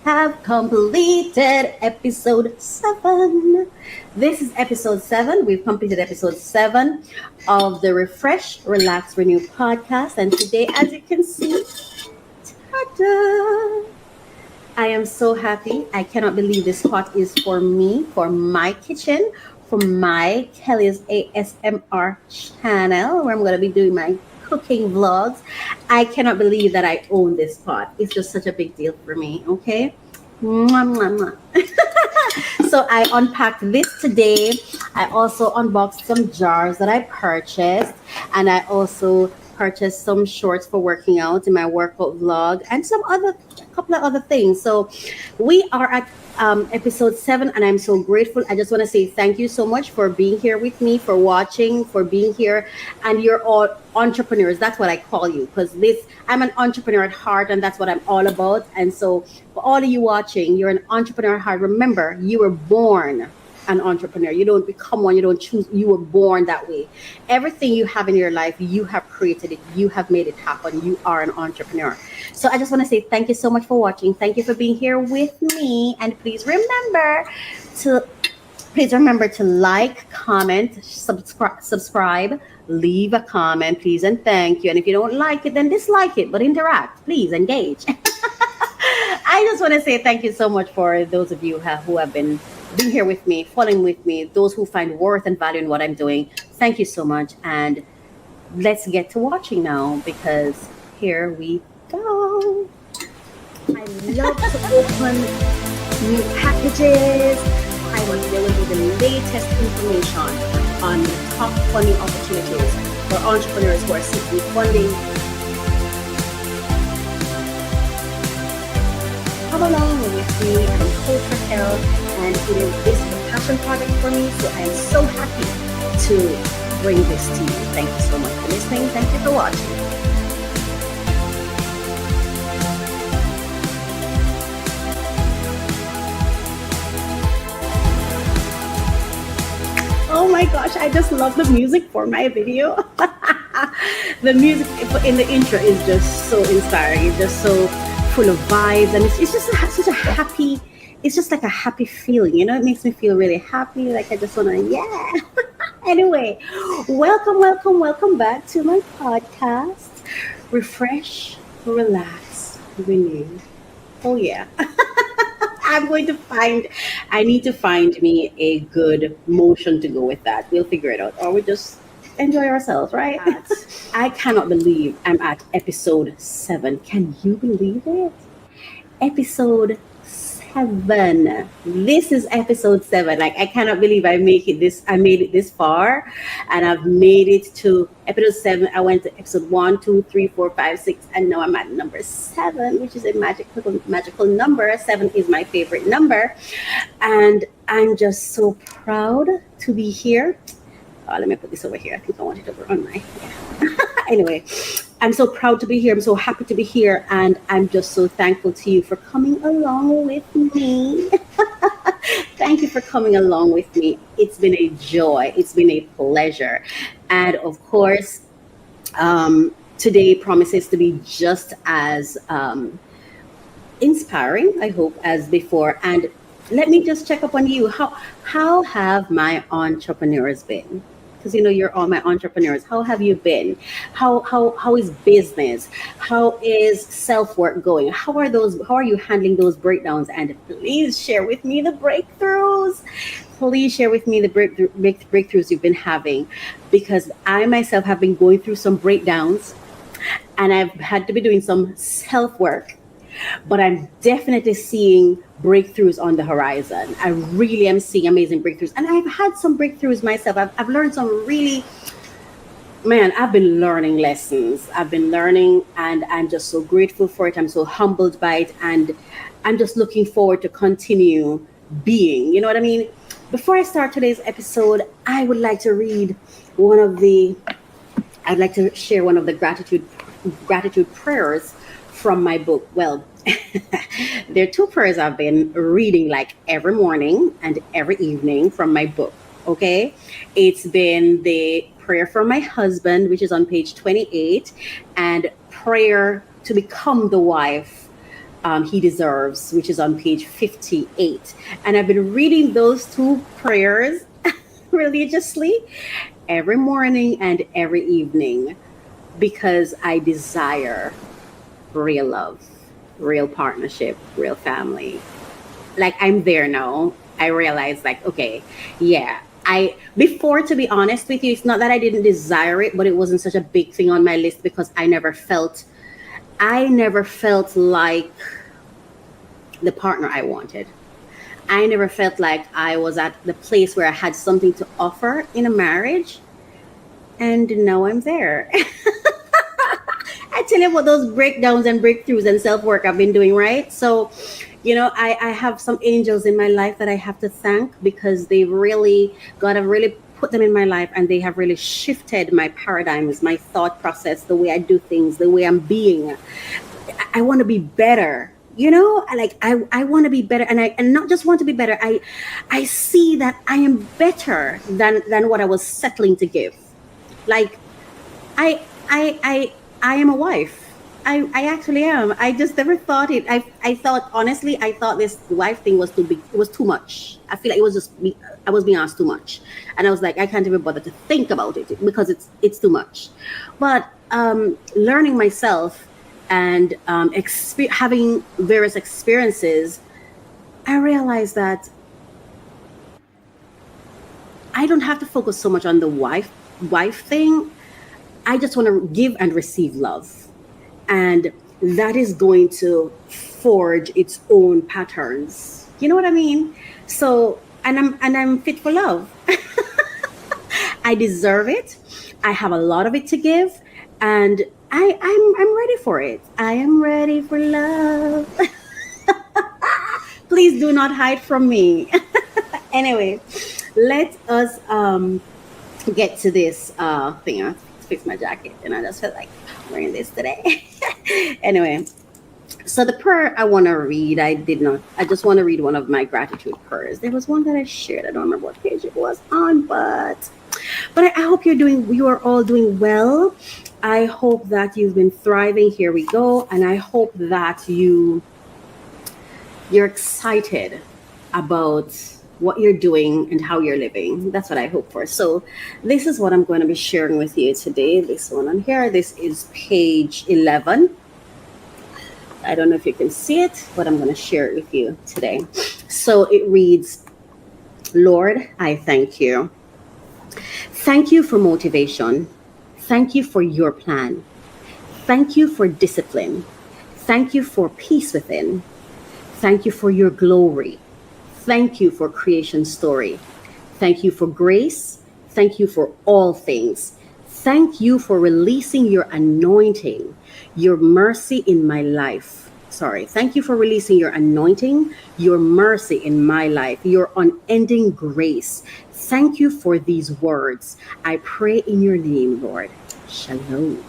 have completed episode 7. This is episode 7. We've completed episode 7 of the Refresh, Relax, Renew podcast. And today, as you can see, ta-da! I am so happy. I cannot believe this pot is for me, for my kitchen, for my Kelly's ASMR channel, where I'm going to be doing my cooking vlogs. I cannot believe that I own this pot. It's just such a big deal for me, okay? Mwah, mwah, mwah. So I unpacked this today. I also unboxed some jars that I purchased, and I also purchased some shorts for working out in my workout vlog and a couple of other things. So we are at episode 7, and I'm so grateful. I just want to say thank you so much for being here with me, for watching, for being here. And you're all entrepreneurs. That's what I call you, because I'm an entrepreneur at heart, and that's what I'm all about. And so for all of you watching, you're an entrepreneur at heart. Remember, you were born an entrepreneur. You don't become one. You don't choose. You were born that way. Everything you have in your life, you have created it. You have made it happen. You are an entrepreneur. So I just want to say thank you so much for watching. Thank you for being here with me. And please remember to like, comment, subscribe, leave a comment, please, and thank you. And if you don't like it, then dislike it, but interact, please, engage. I just want to say thank you so much for those of you who have been here with me, following with me, those who find worth and value in what I'm doing. Thank you so much. And let's get to watching now, because here we go. I love to open new packages. I want to deliver the latest information on top funding opportunities for entrepreneurs who are seeking funding. Come along with me and Coach for Health, and it is a passion project for me, so I am so happy to bring this to you. Thank you so much for listening. Thank you for watching. Oh my gosh, I just love the music for my video. The music in the intro is just so inspiring. It's just so full of vibes, and it's just such a happy, it's just like a happy feeling, you know. It makes me feel really happy, like I just want to, yeah. Anyway, welcome back to my podcast, Refresh, Relax, Renew. Oh yeah. I need to find me a good motion to go with that. We'll figure it out, or we just enjoy ourselves, right? I cannot believe I'm at episode 7. Can you believe it? Episode 7. This is episode 7. Like, I cannot believe I made it this far, and I've made it to episode 7. I went to episode 1, 2, 3, 4, 5, 6, and now I'm at number 7, which is a magical number. 7 is my favorite number, and I'm just so proud to be here. Let me put this over here. I think I want it over on my, yeah. Anyway, I'm so proud to be here. I'm so happy to be here. And I'm just so thankful to you for coming along with me. Thank you for coming along with me. It's been a joy. It's been a pleasure. And of course, today promises to be just as inspiring, I hope, as before. And let me just check up on you. How have my entrepreneurs been? Because you're all my entrepreneurs. How have you been? How is business? How is self-work going? How are you handling those breakdowns? And please share with me the breakthroughs. Please share with me the breakthroughs you've been having, because I myself have been going through some breakdowns, and I've had to be doing some self-work. But I'm definitely seeing breakthroughs on the horizon. I really am seeing amazing breakthroughs. And I've had some breakthroughs myself. I've learned some really, I've been learning lessons. I've been learning, and I'm just so grateful for it. I'm so humbled by it. And I'm just looking forward to continue being, you know what I mean? Before I start today's episode, I would like to share one of the gratitude prayers from my book. Well, there are 2 prayers I've been reading like every morning and every evening from my book. Okay, it's been the prayer for my husband, which is on page 28, and prayer to become the wife He Deserves, which is on page 58. And I've been reading those two prayers religiously every morning and every evening because I desire real love, real partnership, real family. Like I'm there now. I realize like, okay, yeah. I before to be honest with you, it's not that I didn't desire it, but it wasn't such a big thing on my list because I never felt like the partner I wanted. I never felt like I was at the place where I had something to offer in a marriage. And now I'm there. I tell you what, those breakdowns and breakthroughs and self work I've been doing, right? So, I have some angels in my life that I have to thank because God have really put them in my life and they have really shifted my paradigms, my thought process, the way I do things, the way I'm being. I want to be better. I want to be better, and not just want to be better. I see that I am better than what I was settling to give. Like I am a wife. I actually am. I just never thought it. I thought honestly, I thought this wife thing was too big. It was too much. I feel like it was I was being asked too much, and I was like, I can't even bother to think about it because it's too much. But learning myself and having various experiences, I realized that I don't have to focus so much on the wife thing. I just want to give and receive love. And that is going to forge its own patterns. You know what I mean? So, and I'm fit for love. I deserve it. I have a lot of it to give, and I'm ready for it. I am ready for love. Please do not hide from me. Anyway, let us get to this thing. I fix my jacket, and I just felt like wearing this today. Anyway, so the prayer I want to read, I just want to read one of my gratitude prayers. There was one that I shared. I don't remember what page it was on, but I hope you are all doing well. I hope that you've been thriving. Here we go. And I hope that you're excited about what you're doing and how you're living. That's what I hope for. So this is what I'm going to be sharing with you today. This one on here, this is page 11. I don't know if you can see it, but I'm going to share it with you today. So it reads, Lord, I thank you. Thank you for motivation. Thank you for your plan. Thank you for discipline. Thank you for peace within. Thank you for your glory. Thank you for creation story. Thank you for grace. Thank you for all things. Thank you for releasing your anointing, your mercy in my life. Thank you for releasing your anointing, your mercy in my life, your unending grace. Thank you for these words. I pray in your name, Lord. Shalom.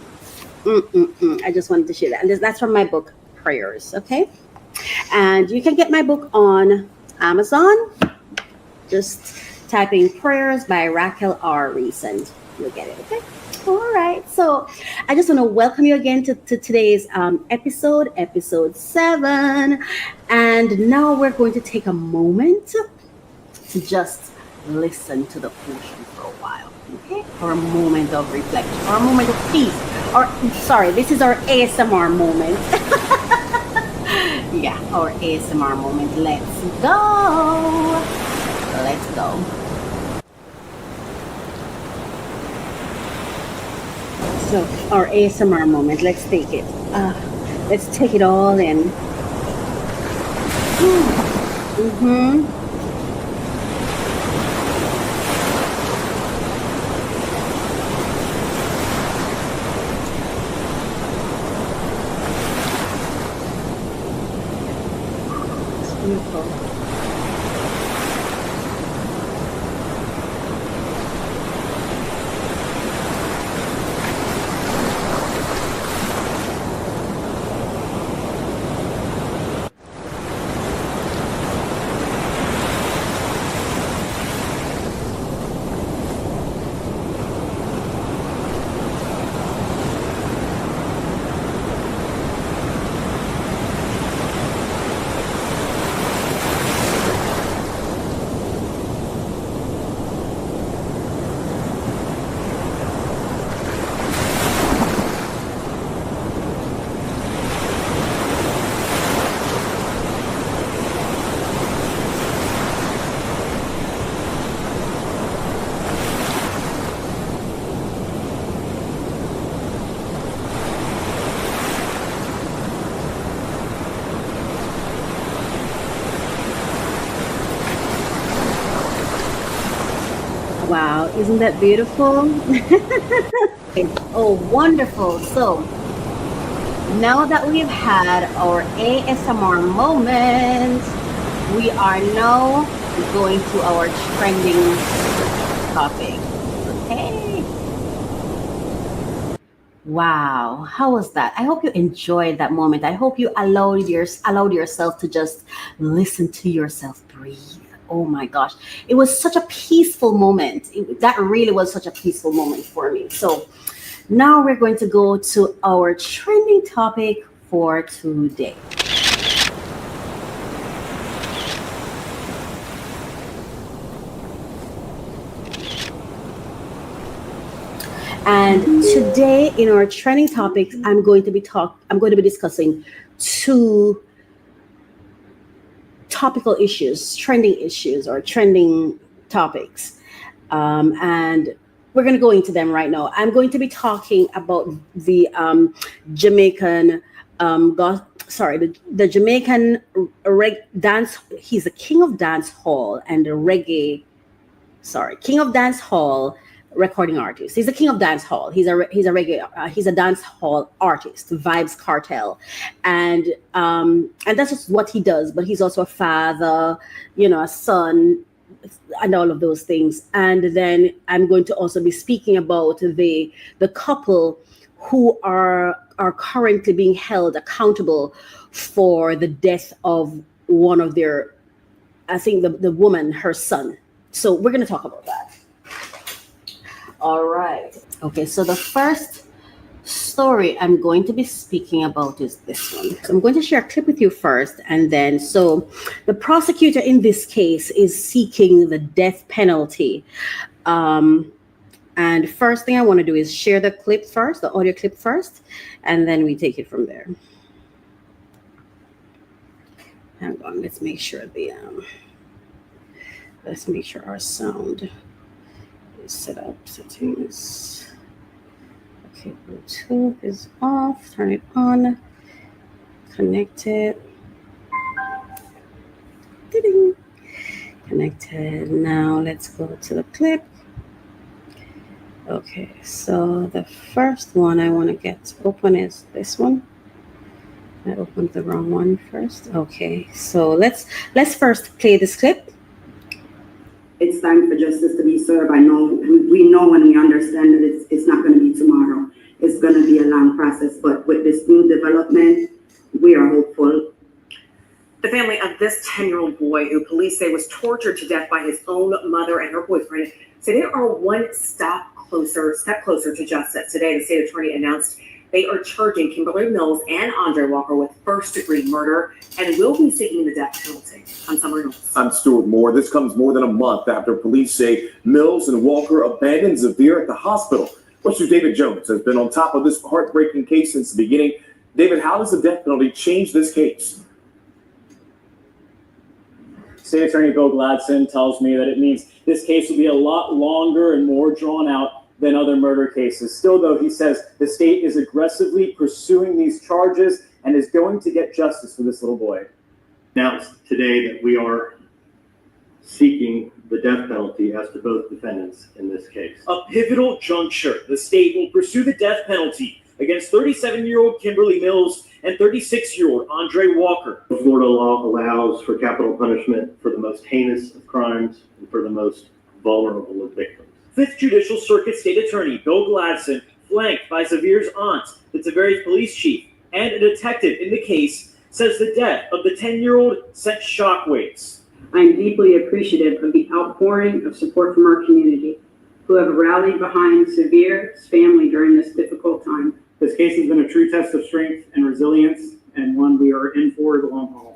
I just wanted to share that. And that's from my book, Prayers. Okay. And you can get my book on Amazon. Just type in Prayers by Raquel R. Reese and you'll get it. Okay. All right. So I just want to welcome you again to today's episode 7. And now we're going to take a moment to just listen to the ocean for a while. Okay. For a moment of reflection or a moment of peace. This is our ASMR moment. Yeah, our ASMR moment. Let's go. Let's go. So our ASMR moment. Let's take it. Let's take it all in. Mm-hmm. Beautiful. Wow, isn't that beautiful? Oh, wonderful. So now that we've had our ASMR moment, we are now going to our trending topic. Okay. Wow, how was that? I hope you enjoyed that moment. I hope you allowed yourself to just listen to yourself breathe. Oh my gosh, it was such a peaceful moment. That really was such a peaceful moment for me. So now we're going to go to our trending topic for today. And today in our trending topics, I'm going to be discussing two topical issues, trending issues or trending topics. And we're going to go into them right now. I'm going to be talking about the Jamaican the Jamaican dance. He's a king of dance hall and the reggae. King of dance hall recording artist. He's a king of dance hall. He's a dance hall artist, Vibes Cartel, and that's just what he does. But he's also a father, a son, and all of those things. And then I'm going to also be speaking about the couple who are currently being held accountable for the death of one of their, I think the woman, her son. So we're going to talk about that. All right. Okay, so the first story I'm going to be speaking about is this one. So I'm going to share a clip with you first, and then so the prosecutor in this case is seeking the death penalty. And first thing I want to do is share the clip first, the audio clip first, and then we take it from there. Hang on, let's make sure our sound is set up. Settings. Okay, Bluetooth is off. Turn it on. Connected. Ding. Connected. Now let's go to the clip. Okay, so the first one I want to get open is this one. I opened the wrong one first. Okay, so let's first play this clip. It's time for justice to be served. I know we know and we understand that it's not going to be tomorrow. It's going to be a long process, but with this new development, we are hopeful. The family of this 10-year-old boy, who police say was tortured to death by his own mother and her boyfriend, say they are one step closer to justice. Today, the state attorney announced they are charging Kimberley Mills and Andre Walker with first-degree murder and will be seeking the death penalty. I'm Stuart Moore. This comes more than a month after police say Mills and Walker abandoned Xavier at the hospital. What's your David Jones has been on top of this heartbreaking case since the beginning. David, how does the death penalty change this case? State Attorney Bill Gladson tells me that it means this case will be a lot longer and more drawn out than other murder cases. Still, though, he says the state is aggressively pursuing these charges and is going to get justice for this little boy. Announced today that we are seeking the death penalty as to both defendants in this case. A pivotal juncture. The state will pursue the death penalty against 37-year-old Kimberley Mills and 36-year-old Andre Walker. Florida law allows for capital punishment for the most heinous of crimes and for the most vulnerable of victims. 5th Judicial Circuit State Attorney Bill Gladson, flanked by Xavier's aunt, the Tavares police chief, and a detective in the case, says the death of the 10-year-old sent shockwaves. I am deeply appreciative of the outpouring of support from our community, who have rallied behind Xavier's family during this difficult time. This case has been a true test of strength and resilience, and one we are in for the long haul.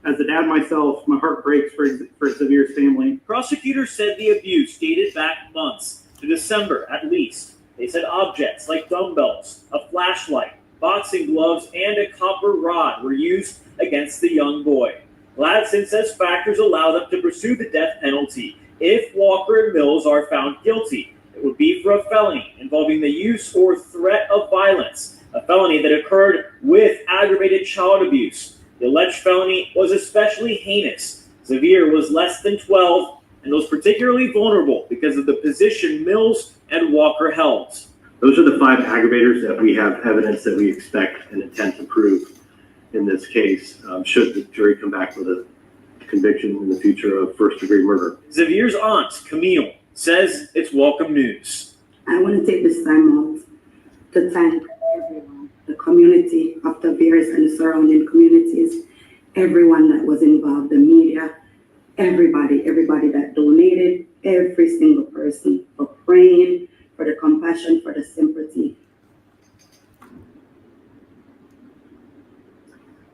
As a dad myself, my heart breaks for Xavier's family. Prosecutors said the abuse dated back months, to December at least. They said objects like dumbbells, a flashlight, boxing gloves, and a copper rod were used against the young boy. Gladson says factors allow them to pursue the death penalty if Walker and Mills are found guilty. It would be for a felony involving the use or threat of violence, a felony that occurred with aggravated child abuse. The alleged felony was especially heinous. Xavier was less than 12 and those particularly vulnerable because of the position Mills and Walker held. Those are the 5 aggravators that we have evidence that we expect and intend to prove in this case, should the jury come back with a conviction in the future of first-degree murder. Xavier's aunt, Camille, says it's welcome news. I want to take this time out to thank everyone, the community of Tavares and the surrounding communities, everyone that was involved, the media, everybody that donated, every single person for praying, for the compassion, for the sympathy.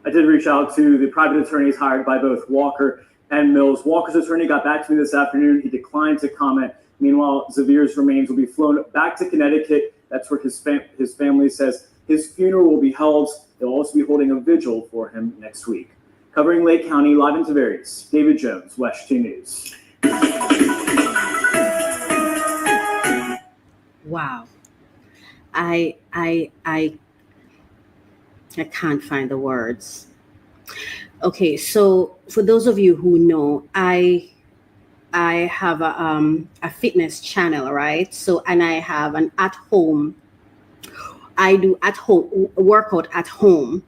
I did reach out to the private attorneys hired by both Walker and Mills. Walker's attorney got back to me this afternoon. He declined to comment. Meanwhile, Xavier's remains will be flown back to Connecticut. That's where his family says his funeral will be held. They'll also be holding a vigil for him next week. Covering Lake County, live in Tavares, David Jones, West 2 News. Wow. I can't find the words. Okay, so for those of you who know, I have a fitness channel, right? So, and I have an at-home. I do at-home workout at home,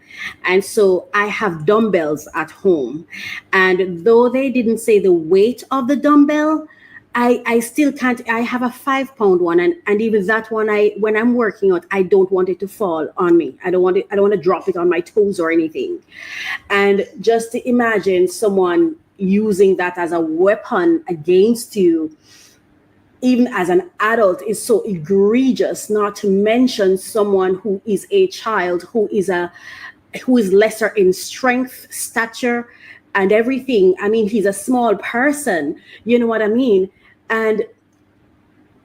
and so I have dumbbells at home. And though they didn't say the weight of the dumbbell, I still can't. I have a 5-pound one, and even that one, when I'm working out, I don't want it to fall on me. I don't want to drop it on my toes or anything. And just to imagine someone using that as a weapon against you, even as an adult, is so egregious. Not to mention someone who is a child, who is lesser in strength, stature, and everything. I mean, he's a small person. You know what I mean? And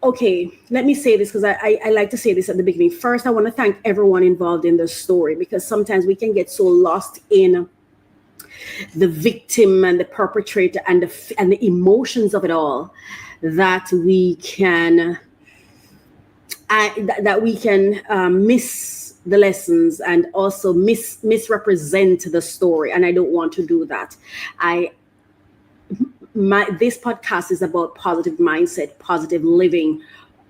okay, let me say this because I like to say this at the beginning. First, I want to thank everyone involved in this story, because sometimes we can get so lost in the victim and the perpetrator and the emotions of it all that we can miss the lessons and also misrepresent the story. And I don't want to do that. This podcast is about positive mindset, positive living,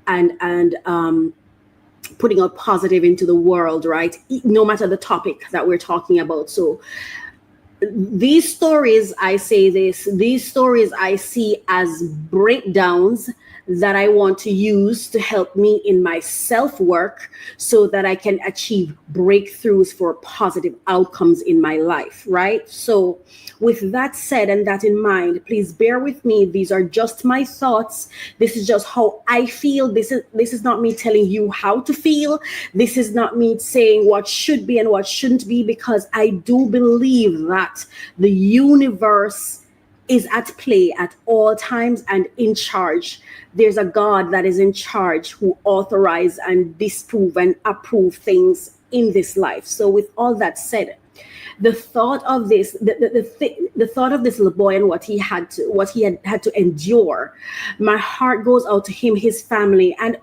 and putting out positive into the world, right? No matter the topic that we're talking about. So these stories I see as breakdowns that I want to use to help me in my self-work so that I can achieve breakthroughs for positive outcomes in my life, right? So with that said and that in mind, please bear with me. These are just my thoughts. This is just how I feel. This is not me telling you how to feel. This is not me saying what should be and what shouldn't be, because I do believe that the universe is at play at all times and in charge. There's a God that is in charge who authorize and disprove and approve things in this life. So with all that said, the thought of this, the thought of this little boy and what he had to endure, my heart goes out to him, his family, and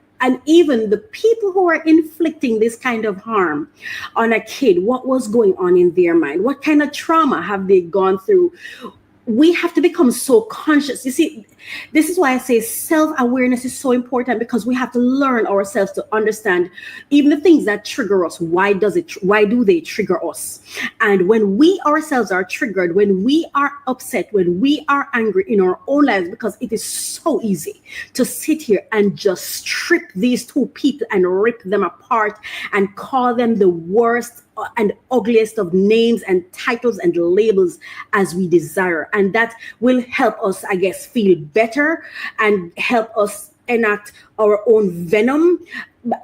even the people who are inflicting this kind of harm on a kid. What was going on in their mind? What kind of trauma have they gone through? We have to become so conscious. You see, this is why I say self-awareness is so important, because we have to learn ourselves to understand even the things that trigger us. Why do they trigger us? And when we ourselves are triggered, when we are upset, when we are angry in our own lives, because it is so easy to sit here and just strip these two people and rip them apart and call them the worst and ugliest of names and titles and labels as we desire. And that will help us, I guess, feel better and help us enact our own venom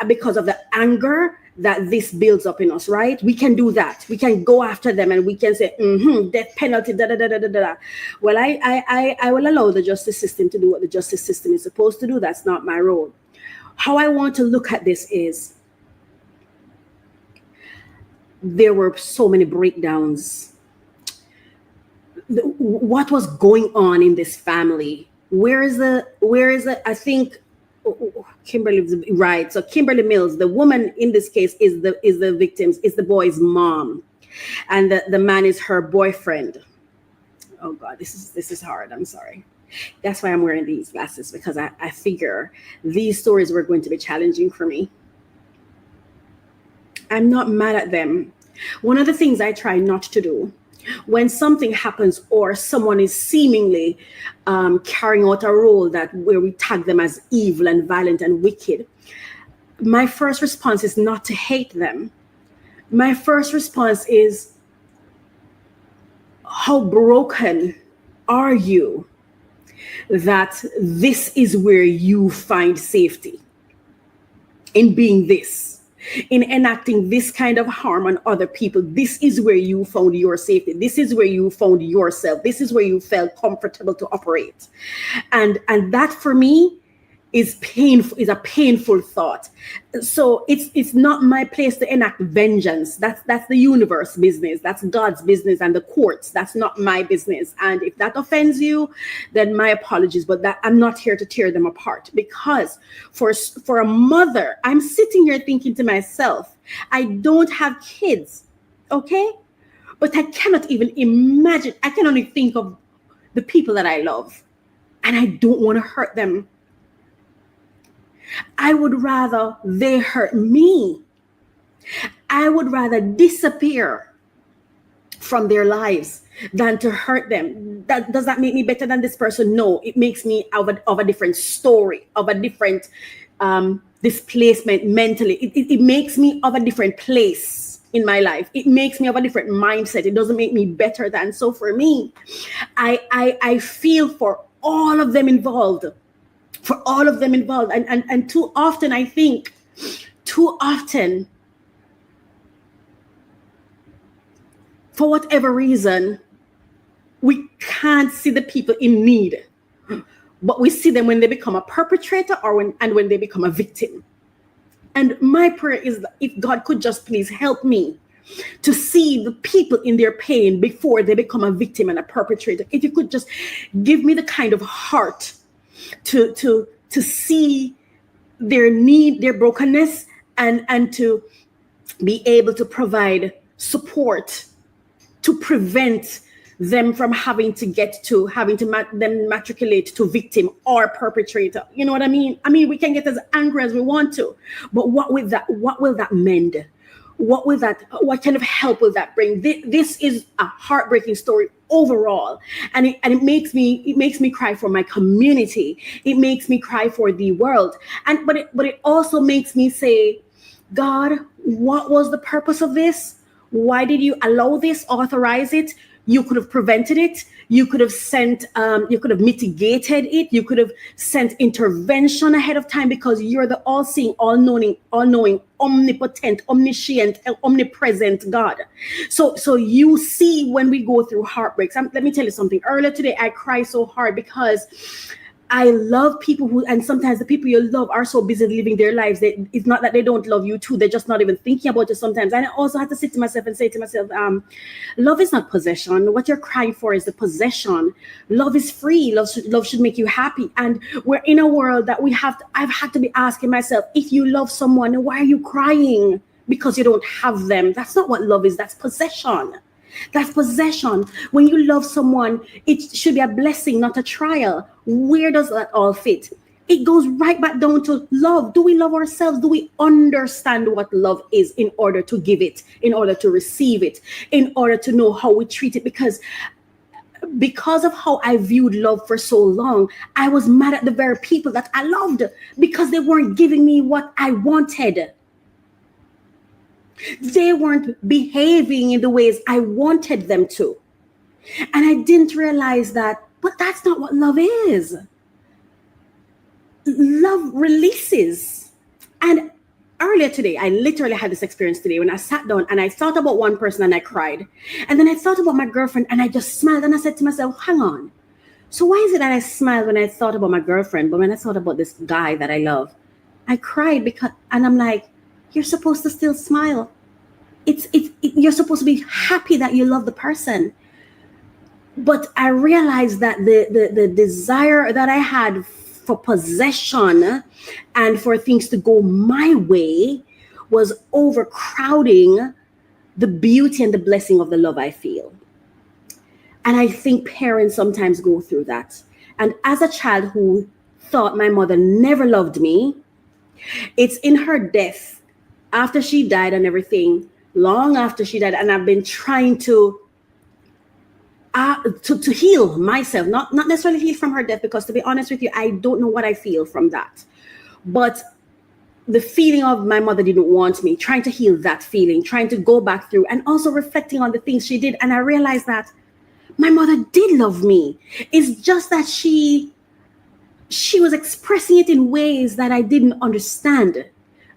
because of the anger that this builds up in us, right? We can do that. We can go after them and we can say, death penalty, da da da da da da. Well, I will allow the justice system to do what the justice system is supposed to do. That's not my role. How I want to look at this is, there were so many breakdowns. What was going on in this family? Where is the, I think, Kimberly, right? So Kimberley Mills, the woman in this case is the victim, is the boy's mom. And the man is her boyfriend. Oh God, this is hard. I'm sorry. That's why I'm wearing these glasses, because I figure these stories were going to be challenging for me. I'm not mad at them. One of the things I try not to do when something happens or someone is seemingly carrying out a role that where we tag them as evil and violent and wicked, my first response is not to hate them. My first response is, how broken are you that this is where you find safety in being this, in enacting this kind of harm on other people? This is where you found your safety. This is where you found yourself. This is where you felt comfortable to operate. And that for me is painful, is a painful thought. So it's not my place to enact vengeance. That's the universe business. That's God's business and the courts. That's not my business. And if that offends you, then my apologies. But that I'm not here to tear them apart, because for a mother, I'm sitting here thinking to myself, I don't have kids, okay? But I cannot even imagine. I can only think of the people that I love, and I don't want to hurt them. I would rather they hurt me. I would rather disappear from their lives than to hurt them. Does that make me better than this person? No, it makes me of a different story, of a different displacement mentally. It makes me of a different place in my life. It makes me of a different mindset. It doesn't make me better than. So for me, I feel for all of them involved. For all of them involved. And too often, I think, for whatever reason, we can't see the people in need, but we see them when they become a perpetrator or when they become a victim. And my prayer is that if God could just please help me to see the people in their pain before they become a victim and a perpetrator. If you could just give me the kind of heart to see their need, their brokenness, and to be able to provide support to prevent them from having to matriculate to victim or perpetrator. You know what I mean? I mean, we can get as angry as we want to, but what will that mend? What kind of help will that bring? This is a heartbreaking story overall, and it makes me cry for my community. It makes me cry for the world, but it also makes me say, God, what was the purpose of this? Why did you allow this, authorize it? You could have prevented it. You could have you could have mitigated it. You could have sent intervention ahead of time, because you're the all-seeing, all-knowing, omnipotent, omniscient, omnipresent God. So you see when we go through heartbreaks. Let me tell you something. Earlier today, I cried so hard because I love people and sometimes the people you love are so busy living their lives that it's not that they don't love you too. They're just not even thinking about you sometimes. And I also have to sit to myself and say to myself, love is not possession. What you're crying for is the possession. Love is free. Love should make you happy. And we're in a world that I've had to be asking myself, if you love someone, why are you crying? Because you don't have them. That's not what love is. That's possession. That's possession. When you love someone, it should be a blessing, not a trial. Where does that all fit? It goes right back down to love. Do we love ourselves? Do we understand what love is in order to give it, in order to receive it, in order to know how we treat it? Because of how I viewed love for so long, I was mad at the very people that I loved because they weren't giving me what I wanted. They weren't behaving in the ways I wanted them to. And I didn't realize that, but that's not what love is. Love releases. And earlier today, I literally had this experience today when I sat down and I thought about one person and I cried. And then I thought about my girlfriend and I just smiled and I said to myself, hang on. So why is it that I smiled when I thought about my girlfriend, but when I thought about this guy that I love, I cried and I'm like, you're supposed to still smile. You're supposed to be happy that you love the person. But I realized that the desire that I had for possession and for things to go my way was overcrowding the beauty and the blessing of the love I feel. And I think parents sometimes go through that. And as a child who thought my mother never loved me, it's in her death, after she died and everything, long after she died, and I've been trying to heal myself, not necessarily heal from her death, because to be honest with you, I don't know what I feel from that. But the feeling of my mother didn't want me, trying to heal that feeling, trying to go back through, and also reflecting on the things she did. And I realized that my mother did love me. It's just that she was expressing it in ways that I didn't understand,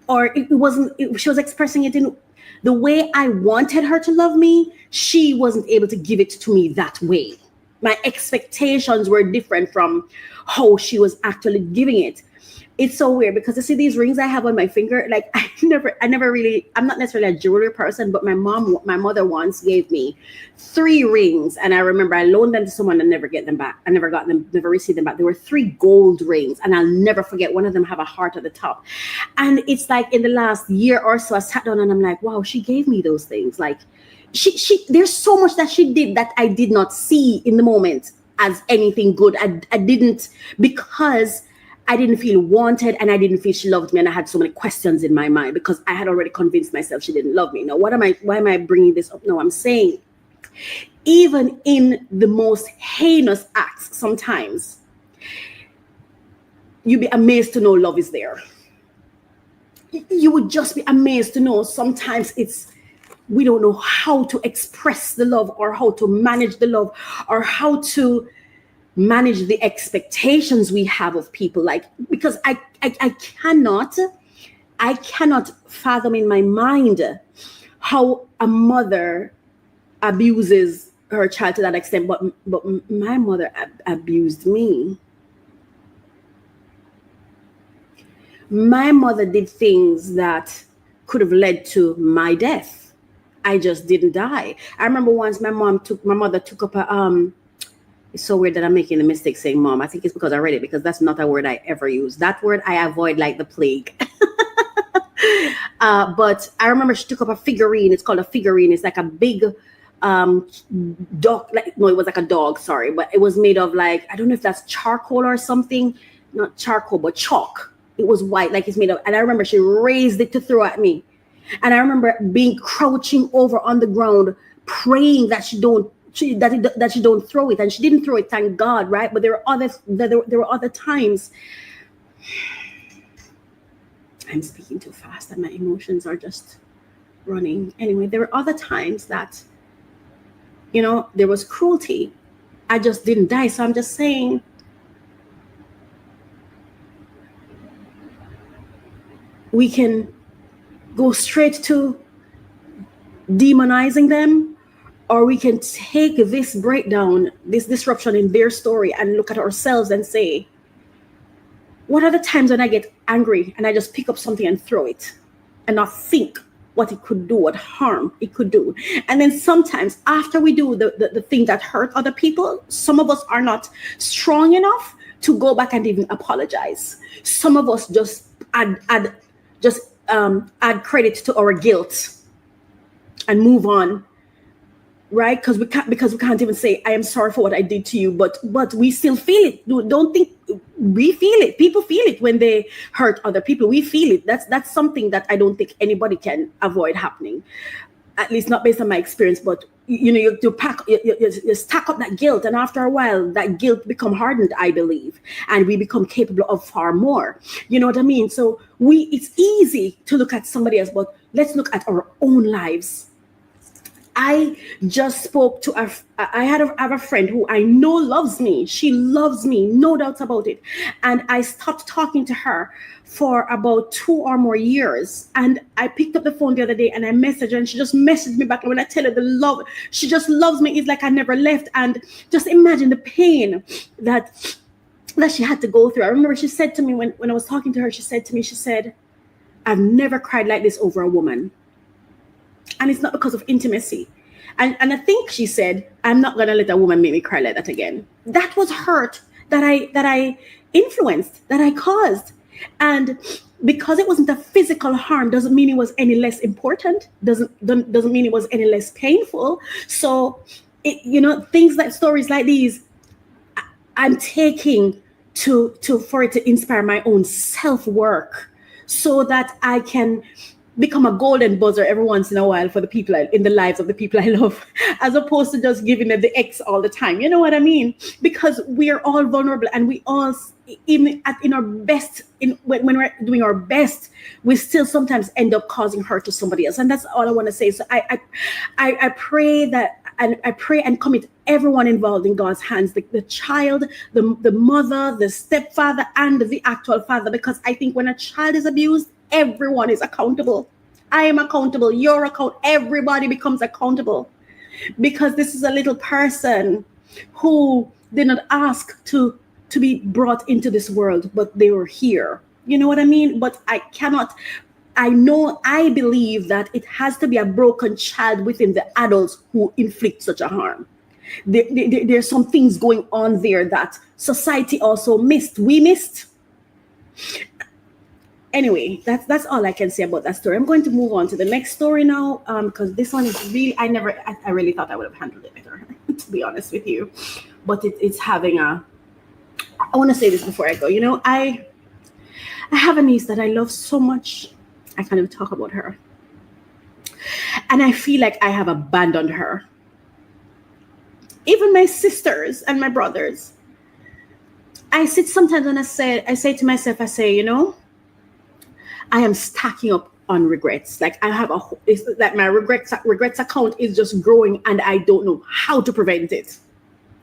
or she was expressing it in the way I wanted her to love me. She wasn't able to give it to me that way. My expectations were different from how she was actually giving it. It's so weird because you see these rings I have on my finger, like I never really, I'm not necessarily a jewelry person, but my mother once gave me 3 rings, and I remember I loaned them to someone and never get them back. I never got them, never received them back. There were 3 gold rings, and I'll never forget, one of them have a heart at the top. And it's like in the last year or so, I sat down and I'm like, wow, she gave me those things. Like she there's so much that she did that I did not see in the moment as anything good. I didn't, because I didn't feel wanted, and I didn't feel she loved me, and I had so many questions in my mind because I had already convinced myself she didn't love me. Now, why am I bringing this up? No, I'm saying even in the most heinous acts, sometimes you'd be amazed to know love is there. You would just be amazed to know sometimes we don't know how to express the love, or how to manage the love, or how to manage the expectations we have of people. Like, because I cannot fathom in my mind how a mother abuses her child to that extent, but my mother abused me. My mother did things that could have led to my death. I just didn't die. I remember once my mother took up a it's so weird that I'm making the mistake saying mom. I think it's because I read it, because that's not a word I ever use. That word I avoid like the plague. But I remember she took up a figurine. It's called a figurine. It's like a big dog. It was like a dog, sorry. But it was made of, like, I don't know if that's charcoal or something. Not charcoal, but chalk. It was white, like it's made of. And I remember she raised it to throw at me. And I remember being crouching over on the ground, praying that she don't throw it, and she didn't throw it, thank God, right? But there were other times. I'm speaking too fast and my emotions are just running. Anyway, there were other times that, there was cruelty. I just didn't die. So I'm just saying, we can go straight to demonizing them, or we can take this breakdown, this disruption in their story, and look at ourselves and say, what are the times when I get angry and I just pick up something and throw it and not think what it could do, what harm it could do? And then sometimes after we do the thing that hurt other people, some of us are not strong enough to go back and even apologize. Some of us just add credit to our guilt and move on. Right? Because we can't even say, I am sorry for what I did to you, but we still feel it. Don't think we feel it. People feel it when they hurt other people. We feel it. That's something that I don't think anybody can avoid happening, at least not based on my experience. But you stack up that guilt, and after a while, that guilt become hardened, I believe, and we become capable of far more. You know what I mean? So it's easy to look at somebody else, but let's look at our own lives. I just spoke to I have a friend who I know loves me. She loves me, no doubts about it. And I stopped talking to her for about 2 or more years. And I picked up the phone the other day and I messaged her, and she just messaged me back. And when I tell her the love, she just loves me. It's like I never left. And just imagine the pain that she had to go through. I remember she said to me when I was talking to her, she said, I've never cried like this over a woman. And it's not because of intimacy. And I think she said, I'm not going to let a woman make me cry like that again. That was hurt that I influenced, that I caused. And because it wasn't a physical harm doesn't mean it was any less important, doesn't mean it was any less painful. So, things like stories like these, I'm taking to for it to inspire my own self-work, so that I can become a golden buzzer every once in a while for the people in the lives of the people I love, as opposed to just giving them the X all the time. You know what I mean? Because we are all vulnerable, and we all, in our best, when we're doing our best, we still sometimes end up causing hurt to somebody else. And that's all I want to say. So I pray that, and I pray and commit everyone involved in God's hands, the child, the mother, the stepfather, and the actual father, because I think when a child is abused, everyone is accountable. I am accountable. You're accountable. Everybody becomes accountable, because this is a little person who did not ask to be brought into this world, but they were here. You know what I mean? But I believe that it has to be a broken child within the adults who inflict such a harm. There's some things going on there that society also missed. We missed. Anyway, that's all I can say about that story. I'm going to move on to the next story now, because this one is really, I really thought I would have handled it better, to be honest with you. But it's having I want to say this before I go. You know, I have a niece that I love so much. I can't even talk about her. And I feel like I have abandoned her. Even my sisters and my brothers. I sit sometimes and I say to myself, you know, I am stacking up on regrets. Like it's like my regrets account is just growing, and I don't know how to prevent it.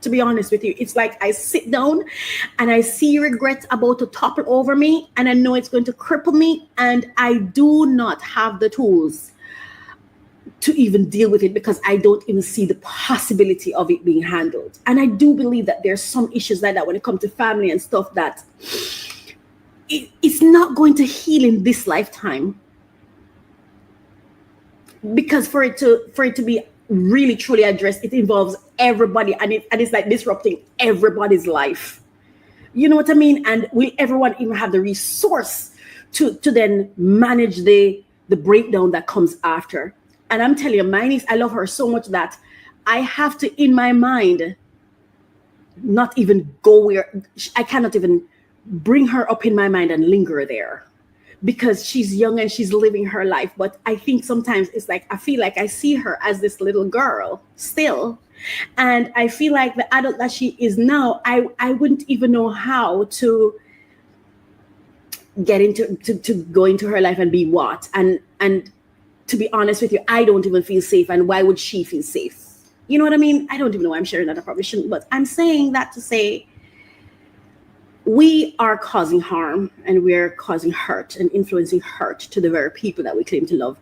To be honest with you, it's like I sit down and I see regret about to topple over me, and I know it's going to cripple me, and I do not have the tools to even deal with it, because I don't even see the possibility of it being handled. And I do believe that there's some issues like that when it comes to family and stuff, that it's not going to heal in this lifetime, because for it to be really truly addressed, it involves everybody, and it's like disrupting everybody's life. You know what I mean? And will everyone even have the resource to then manage the breakdown that comes after? And I'm telling you, my niece, I love her so much that I have to, in my mind, not even go where I cannot even bring her up in my mind and linger there, because she's young and she's living her life. But I think sometimes it's like, I feel like I see her as this little girl still. And I feel like the adult that she is now, I wouldn't even know how to get into, to go into her life and be what. And to be honest with you, I don't even feel safe. And why would she feel safe? You know what I mean? I don't even know why I'm sharing that. I probably shouldn't, but I'm saying that to say, we are causing harm, and we're causing hurt and influencing hurt to the very people that we claim to love,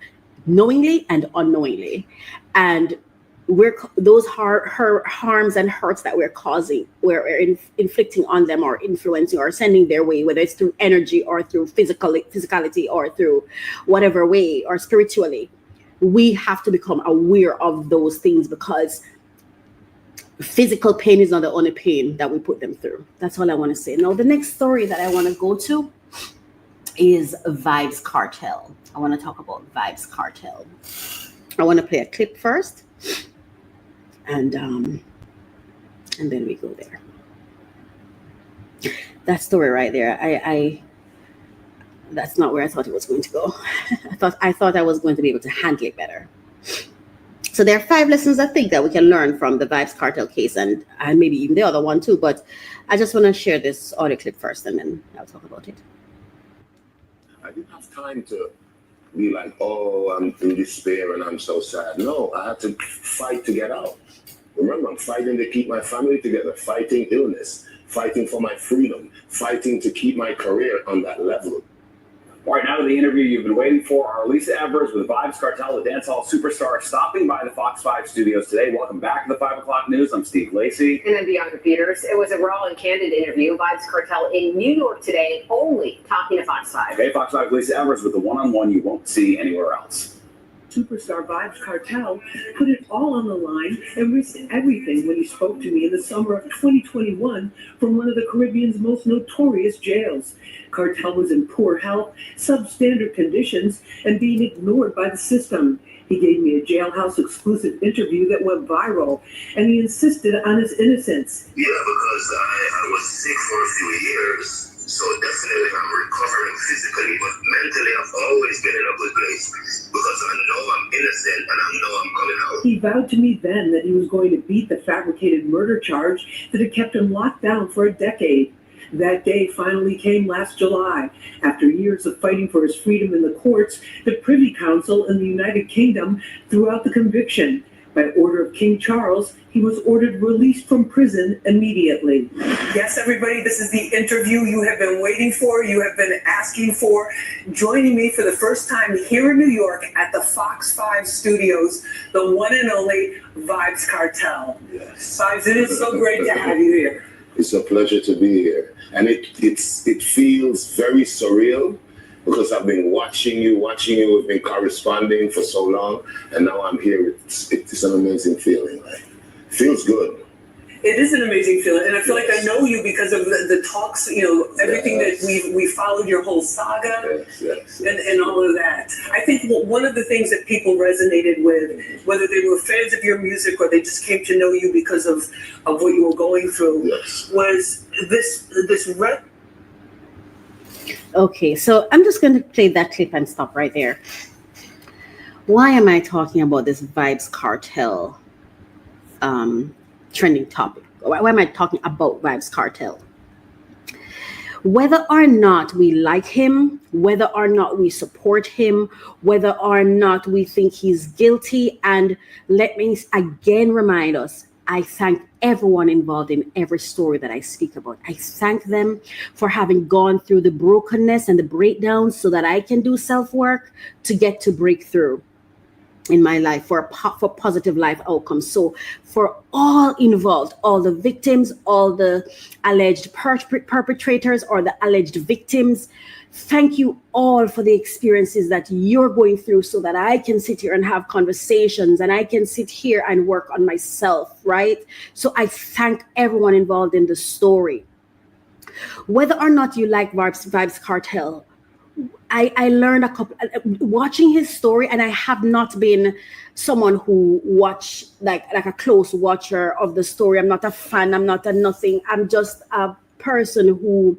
knowingly and unknowingly. And those harms and hurts that we're causing, we're inflicting on them, or influencing, or sending their way, whether it's through energy or through physicality or through whatever way, or spiritually. We have to become aware of those things, because physical pain is not the only pain that we put them through. That's all I want to say. Now, the next story that I want to go to is Vybz Kartel. I want to talk about Vybz Kartel. I want to play a clip first, and then we go there. That story right there, I that's not where I thought it was going to go. I thought I was going to be able to handle it better. So there are 5 lessons I think that we can learn from the Vybz Kartel case, and maybe even the other one too. But I just want to share this audio clip first, and then I'll talk about it. I didn't have time to be like, oh, I'm in despair and I'm so sad. No, I had to fight to get out. Remember, I'm fighting to keep my family together, fighting illness, fighting for my freedom, fighting to keep my career on that level. All right, now to the interview you've been waiting for. Our Lisa Evers with Vybz Kartel, the dancehall superstar, stopping by the Fox 5 studios today. Welcome back to the 5 o'clock news. I'm Steve Lacey. And I'm Bianca Peters. It was a raw and candid interview. Vybz Kartel in New York today, only talking to Fox 5. Okay, Fox 5 Lisa Evers with the one-on-one you won't see anywhere else. Superstar Vybz Kartel put it all on the line and risked everything when he spoke to me in the summer of 2021 from one of the Caribbean's most notorious jails. Kartel was in poor health, substandard conditions, and being ignored by the system. He gave me a jailhouse exclusive interview that went viral, and he insisted on his innocence. Yeah, because I was sick for a few years, so definitely I'm recovering physically, but mentally I've always been in a good place because I know I'm innocent and I know I'm coming out. He vowed to me then that he was going to beat the fabricated murder charge that had kept him locked down for a decade. That day finally came last July. After years of fighting for his freedom in the courts, the Privy Council in the United Kingdom threw out the conviction. By order of King Charles, he was ordered released from prison immediately. Yes, everybody, this is the interview you have been waiting for, you have been asking for. Joining me for the first time here in New York at the Fox 5 studios, the one and only Vybz Kartel. Yes. Vybz, it is so great to have you here. It's a pleasure to be here. And it feels very surreal because I've been watching you, we've been corresponding for so long, and now I'm here. It's an amazing feeling. Right? Feels good. It is an amazing feeling, and I feel like I know you because of the talks, everything that we followed, your whole saga, yes. And all of that. I think one of the things that people resonated with, whether they were fans of your music or they just came to know you because of what you were going through, was this. Okay, so I'm just going to play that clip and stop right there. Why am I talking about this Vybz Kartel trending topic? Why am I talking about Vybz Kartel? Whether or not we like him, whether or not we support him, whether or not we think he's guilty, and let me again remind us, I thank everyone involved in every story that I speak about. I thank them for having gone through the brokenness and the breakdowns so that I can do self-work to get to breakthrough in my life for positive life outcomes. So for all involved, all the victims, all the alleged perpetrators or the alleged victims, thank you all for the experiences that you're going through so that I can sit here and have conversations and I can sit here and work on myself, right? So I thank everyone involved in the story. Whether or not you like Vybz Kartel, I learned watching his story, and I have not been someone who watch like a close watcher of the story. I'm not a fan. I'm not a nothing. I'm just a person who,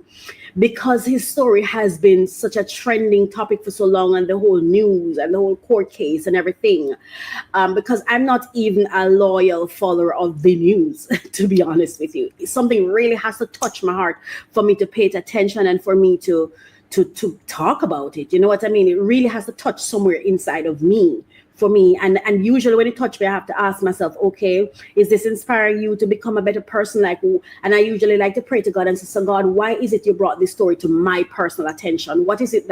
because his story has been such a trending topic for so long, and the whole news and the whole court case and everything, because I'm not even a loyal follower of the news, to be honest with you. Something really has to touch my heart for me to pay attention and for me to talk about it. You know what I mean? It really has to touch somewhere inside of me, for me. And usually when it touches me, I have to ask myself, okay, is this inspiring you to become a better person? And I usually like to pray to God and say, so God, why is it you brought this story to my personal attention? What is it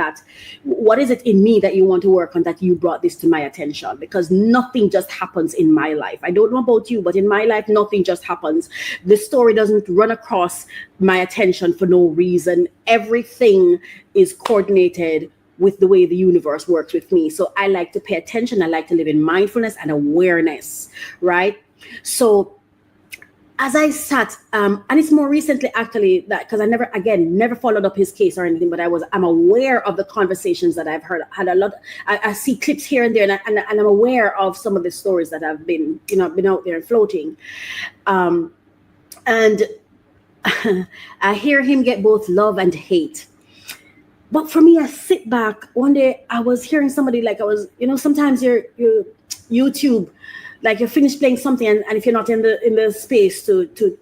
in me that you want to work on, that you brought this to my attention? Because nothing just happens in my life. I don't know about you, but in my life, nothing just happens. The story doesn't run across my attention for no reason. Everything is coordinated with the way the universe works with me. So I like to pay attention. I like to live in mindfulness and awareness, right? So as I sat, and it's more recently actually that, because I never followed up his case or anything, but I'm aware of the conversations that I've had a lot. I see clips here and there, and I'm aware of some of the stories that have been out there and floating. And I hear him get both love and hate. But for me, I sit back. One day I was hearing somebody, sometimes your YouTube, like you're finished playing something, and if you're not in the space to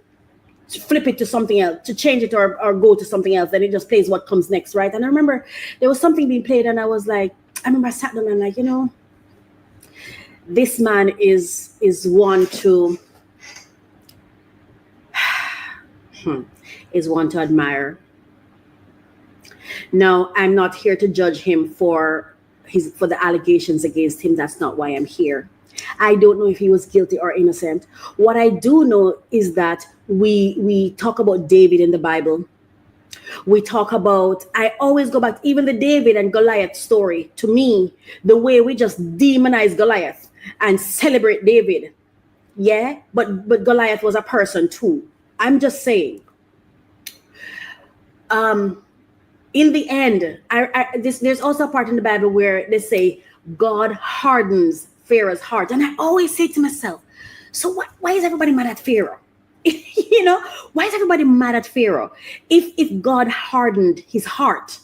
flip it to something else, to change it or go to something else, then it just plays what comes next, right? And I remember there was something being played, and I remember I sat down and this man is one to admire. Now, I'm not here to judge him for the allegations against him. That's not why I'm here. I don't know if he was guilty or innocent. What I do know is that we talk about David in the Bible. We talk about, I always go back, even the David and Goliath story. To me, the way we just demonize Goliath and celebrate David. Yeah, but Goliath was a person too. I'm just saying. In the end, there's also a part in the Bible where they say God hardens Pharaoh's heart. And I always say to myself, so why is everybody mad at Pharaoh? You know, why is everybody mad at Pharaoh if God hardened his heart?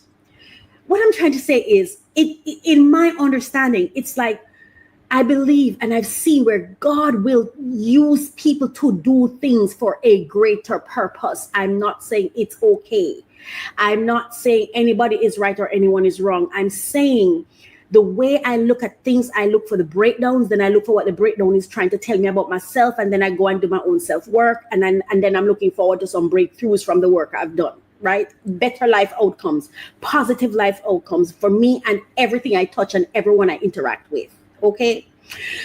What I'm trying to say is, in my understanding, it's like, I believe and I've seen where God will use people to do things for a greater purpose. I'm not saying it's okay. I'm not saying anybody is right or anyone is wrong. I'm saying the way I look at things, I look for the breakdowns, then I look for what the breakdown is trying to tell me about myself, and then I go and do my own self-work, and then I'm looking forward to some breakthroughs from the work I've done, right? Better life outcomes, positive life outcomes for me and everything I touch and everyone I interact with, okay?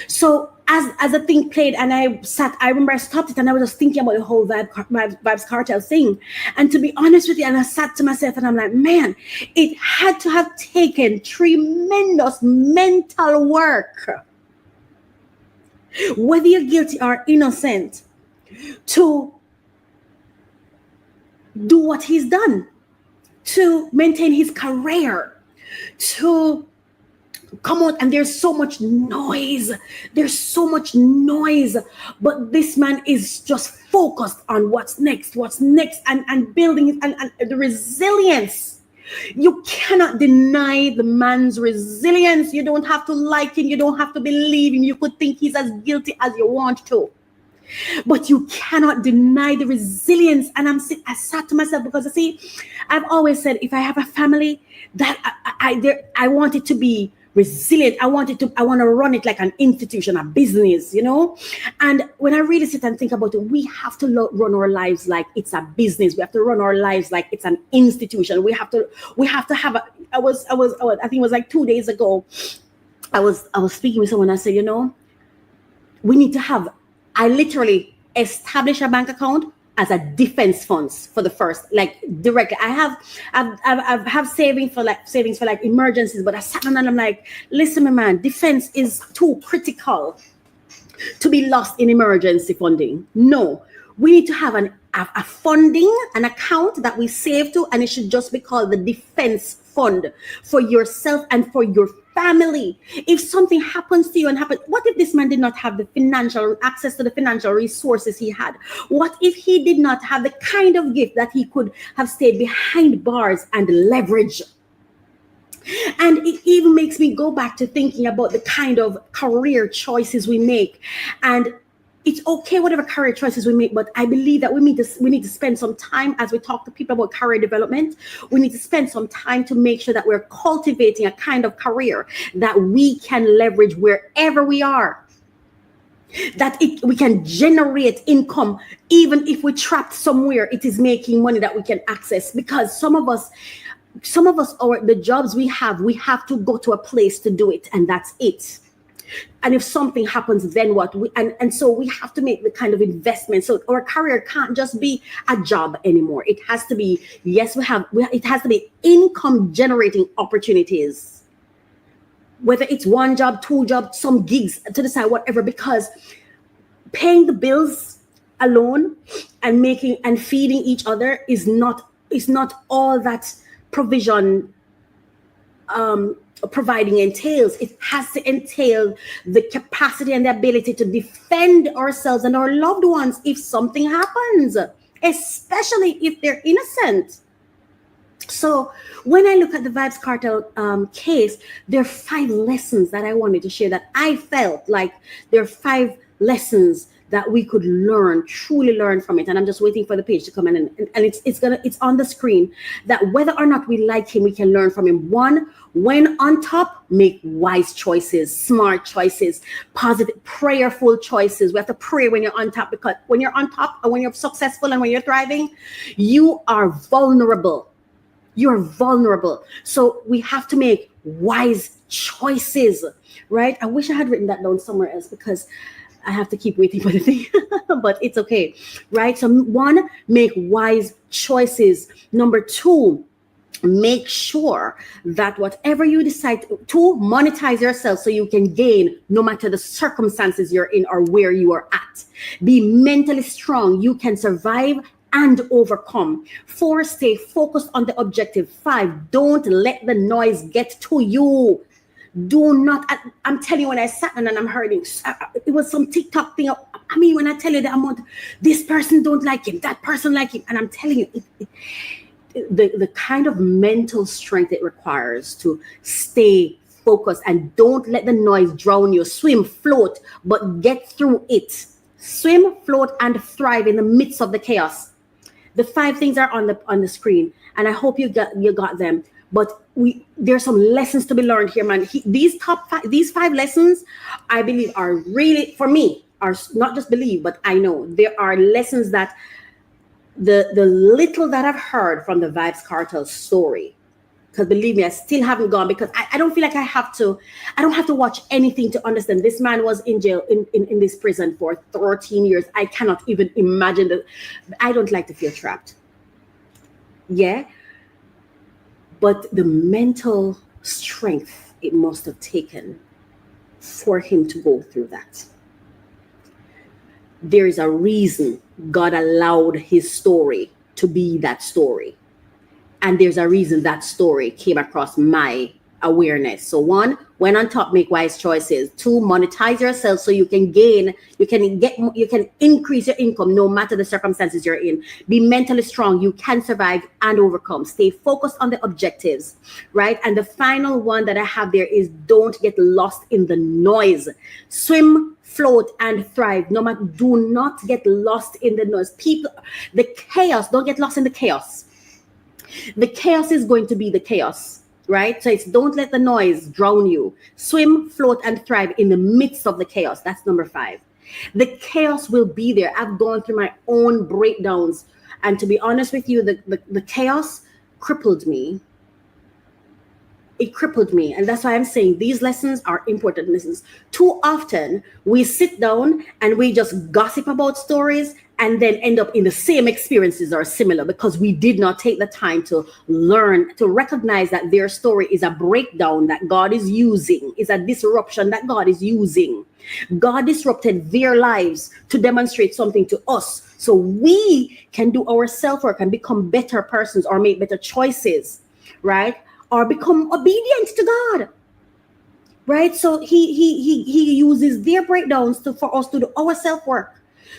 So as the thing played and I remember I stopped it and I was just thinking about the whole Vibes Cartel thing. And to be honest with you, and I sat to myself and I'm like, man, it had to have taken tremendous mental work, whether you're guilty or innocent, to do what he's done, to maintain his career, to come out. And there's so much noise. But this man is just focused on what's next, and building and the resilience. You cannot deny the man's resilience. You don't have to like him. You don't have to believe him. You could think he's as guilty as you want to, but you cannot deny the resilience. And I sat to myself, because I see, I've always said, if I have a family, that I want it to be resilient. I want to run it like an institution, a business, you know. And when I really sit and think about it, we have to run our lives like it's a business. We have to run our lives like it's an institution. We have to have I think it was like 2 days ago, I was speaking with someone. I said, you know, we need to have, I literally establish a bank account as a defense funds for the first, like directly. I have savings for like emergencies, but I sat down and I'm like, listen, my man, defense is too critical to be lost in emergency funding. No, we need to have a funding, an account that we save to, and it should just be called the defense fund for yourself and for your family. If something happens to you what if this man did not have the financial access to the financial resources he had? What if he did not have the kind of gift that he could have stayed behind bars and leverage? And it even makes me go back to thinking about the kind of career choices we make. And it's okay, whatever career choices we make, but I believe that we need to spend some time as we talk to people about career development. We need to spend some time to make sure that we're cultivating a kind of career that we can leverage wherever we are, that we can generate income. Even if we're trapped somewhere, it is making money that we can access. Because some of us, or the jobs we have to go to a place to do it, and that's it. And if something happens, then what? And so we have to make the kind of investment. So our career can't just be a job anymore. It has to be, it has to be income generating opportunities. Whether it's one job, two jobs, some gigs to the side, whatever, because paying the bills alone and making and feeding each other is not all that provision providing entails. It has to entail the capacity and the ability to defend ourselves and our loved ones if something happens, especially if they're innocent. So when I look at the Vibes Cartel case, there are 5 lessons that I wanted to share, that I felt like there are 5 lessons that we could truly learn from it. And I'm just waiting for the page to come in, and it's on the screen, that whether or not we like him, we can learn from him. 1, when on top, make wise choices, smart choices, positive, prayerful choices. We have to pray when you're on top, because when you're on top and when you're successful and when you're thriving, you are vulnerable. You're vulnerable. So we have to make wise choices, right? I wish I had written that down somewhere else, because I have to keep waiting for the thing, but it's okay, right? So 1, make wise choices. Number 2, make sure that whatever you decide to monetize yourself so you can gain no matter the circumstances you're in or where you are at. Be mentally strong. You can survive and overcome. 4, stay focused on the objective. 5, don't let the noise get to you. Do not, I'm telling you, when I sat down and I'm hurting, it was some TikTok thing. I mean, when I tell you the amount, this person don't like him, that person like him. And I'm telling you, the kind of mental strength it requires to stay focused and don't let the noise drown you. Swim, float, but get through it. Swim, float, and thrive in the midst of the chaos. The 5 things are on the screen, and I hope you got them. But there's some lessons to be learned here, man. These 5 lessons, I believe, are really, for me, are not just believe, but I know there are lessons that the little that I've heard from the Vybz Kartel story, because believe me, I still haven't gone, because I don't feel like I don't have to watch anything to understand. This man was in jail in this prison for 13 years. I cannot even imagine that. I don't like to feel trapped. Yeah. But the mental strength it must have taken for him to go through that. There is a reason God allowed his story to be that story. And there's a reason that story came across my awareness. So 1, when on top, make wise choices. 2, monetize yourself so you can increase your income no matter the circumstances you're in. Be mentally strong. You can survive and overcome. Stay focused on the objectives, right? And the final one that I have there is don't get lost in the noise. Swim, float, and thrive. Do not get lost in the noise. The chaos, don't get lost in the chaos. The chaos is going to be the chaos, right? So it's don't let the noise drown you. Swim, float, and thrive in the midst of the chaos. That's number 5. The chaos will be there. I've gone through my own breakdowns. And to be honest with you, the chaos crippled me. It crippled me. And that's why I'm saying these lessons are important lessons. Too often, we sit down and we just gossip about stories and then end up in the same experiences or similar, because we did not take the time to learn, to recognize that their story is a breakdown that God is using, is a disruption that God is using. God disrupted their lives to demonstrate something to us, so we can do our self-work and become better persons or make better choices, right? Or become obedient to God, right? So he uses their breakdowns for us to do our self-work,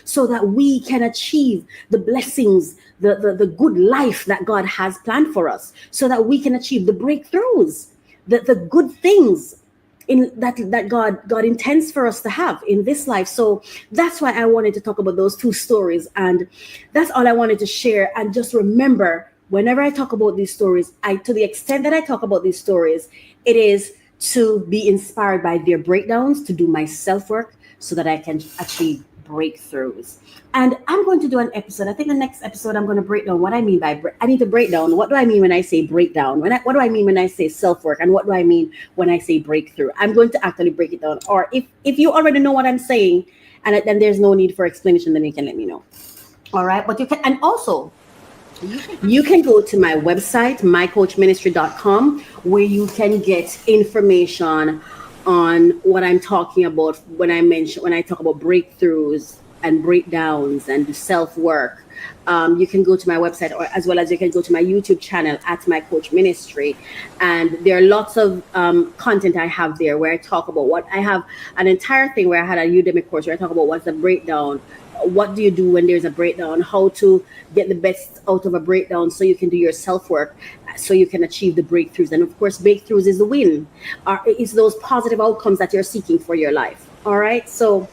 so that we can achieve the blessings, the good life that God has planned for us, so that we can achieve the breakthroughs, the good things in that God intends for us to have in this life. So that's why I wanted to talk about those 2 stories, and that's all I wanted to share. And just remember, whenever I talk about these stories, to the extent that I talk about these stories, it is to be inspired by their breakdowns, to do my self-work so that I can achieve breakthroughs. And I'm going to do an episode. I think the next episode I'm going to break down what I mean by I need to break down what do I mean when I say breakdown, what do I mean when I say self-work, and what do I mean when I say breakthrough. I'm going to actually break it down. Or if you already know what I'm saying and then there's no need for explanation, then you can let me know. All right. But you can, and also you can go to my website, mycoachministry.com, where you can get information on what I'm talking about when I talk about breakthroughs and breakdowns and self-work. You can go to my website, or as well as you can go to my YouTube channel at My Coach Ministry. And there are lots of content I have there where I talk about what I have an entire thing where I had a Udemy course where I talk about what's the breakdown. What do you do when there's a breakdown? How to get the best out of a breakdown so you can do your self-work, so you can achieve the breakthroughs. And of course, breakthroughs is the win. It's those positive outcomes that you're seeking for your life. All right. So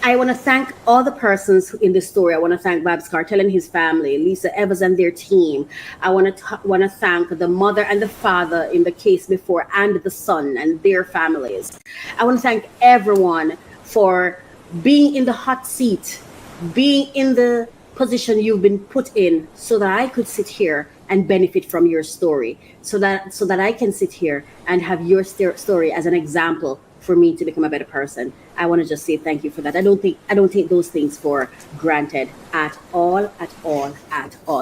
I want to thank all the persons in this story. I want to thank Vybz Kartel and his family, Lisa Evers and their team. I want to thank the mother and the father in the case before, and the son and their families. I want to thank everyone for being in the hot seat, being in the position you've been put in, so that I could sit here and benefit from your story, so that I can sit here and have your story as an example for me to become a better person. I want to just say thank you for that. I don't take those things for granted at all.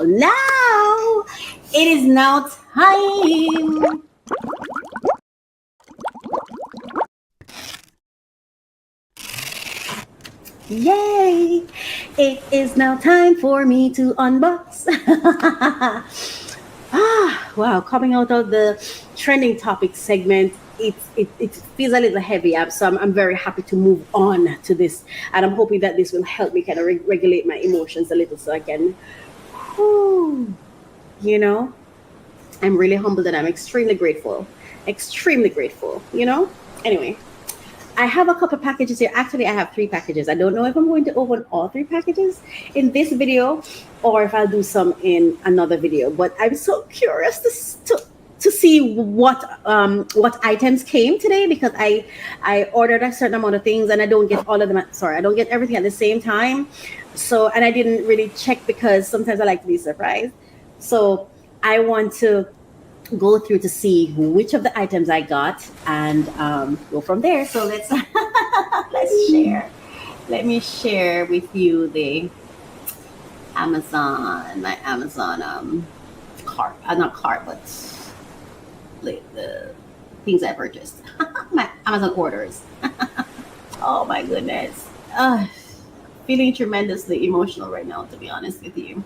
Now it is now time. Yay! It is now time for me to unbox. Wow, coming out of the trending topic segment it feels a little heavy. So I'm very happy to move on to this, and I'm hoping that this will help me kind of regulate my emotions a little, so I can, you know, I'm really humbled and I'm extremely grateful. Anyway, I have a couple packages here. Actually, I have 3 packages. I don't know if I'm going to open all 3 packages in this video or if I'll do some in another video, but I'm so curious to see what items came today, because I ordered a certain amount of things and I don't get all of them. I don't get everything at the same time. So, and I didn't really check because sometimes I like to be surprised. So I want to go through to see which of the items I got and go from there. So let's let's share. Let me share with you the my Amazon cart, not cart, but the things I purchased. My Amazon orders. Oh my goodness. Feeling tremendously emotional right now, to be honest with you.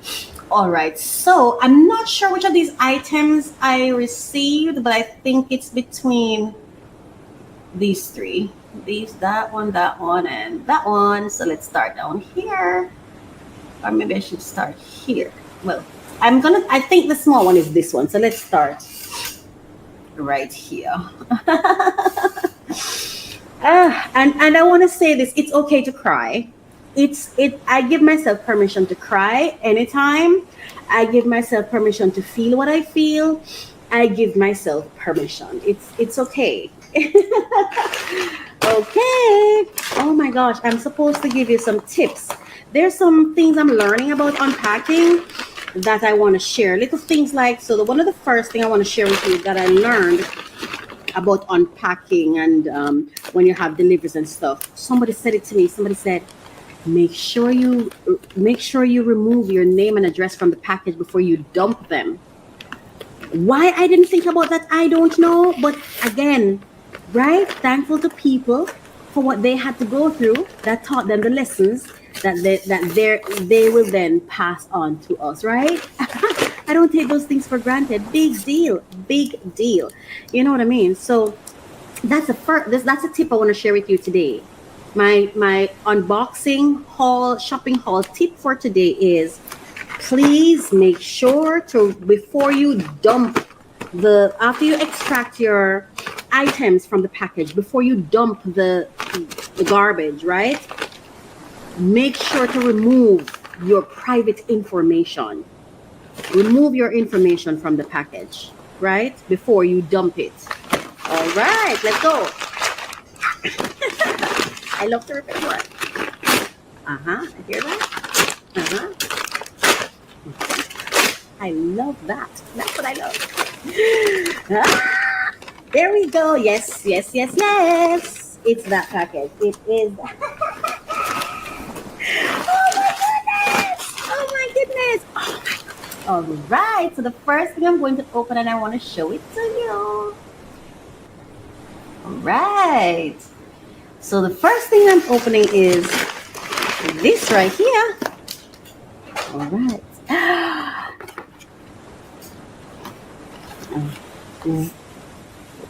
All right, so I'm not sure which of these items I received, but I think it's between these 3. That one, and that one. So let's start down here. Or maybe I should start here. Well, I think the small one is this one. So let's start right here. And I want to say this, it's okay to cry. I give myself permission to cry anytime. I give myself permission to feel what I feel. I give myself permission. It's okay. Okay. Oh my gosh, I'm supposed to give you some tips. There's some things I'm learning about unpacking that I want to share. Little things like, one of the first thing I want to share with you that I learned about unpacking and when you have deliveries and stuff. Somebody said it to me. Somebody said, make sure you remove your name and address from the package before you dump them. Why I didn't think about that, I don't know. But again, right? Thankful to people for what they had to go through that taught them the lessons that they will then pass on to us, right? I don't take those things for granted. Big deal. You know what I mean? So that's a tip I want to share with you today. My unboxing shopping haul tip for today is, please make sure to, before you dump after you extract your items from the package, before you dump the garbage, right? Make sure to remove your private information. Remove your information from the package, right? Before you dump it. All right, let's go. I love to rip it apart. I hear that? I love that. That's what I love. There we go. Yes. It's that package. It is that. Oh my goodness. All right. So the first thing I'm going to open, and I want to show it to you. All right. So the first thing I'm opening is this right here. All right.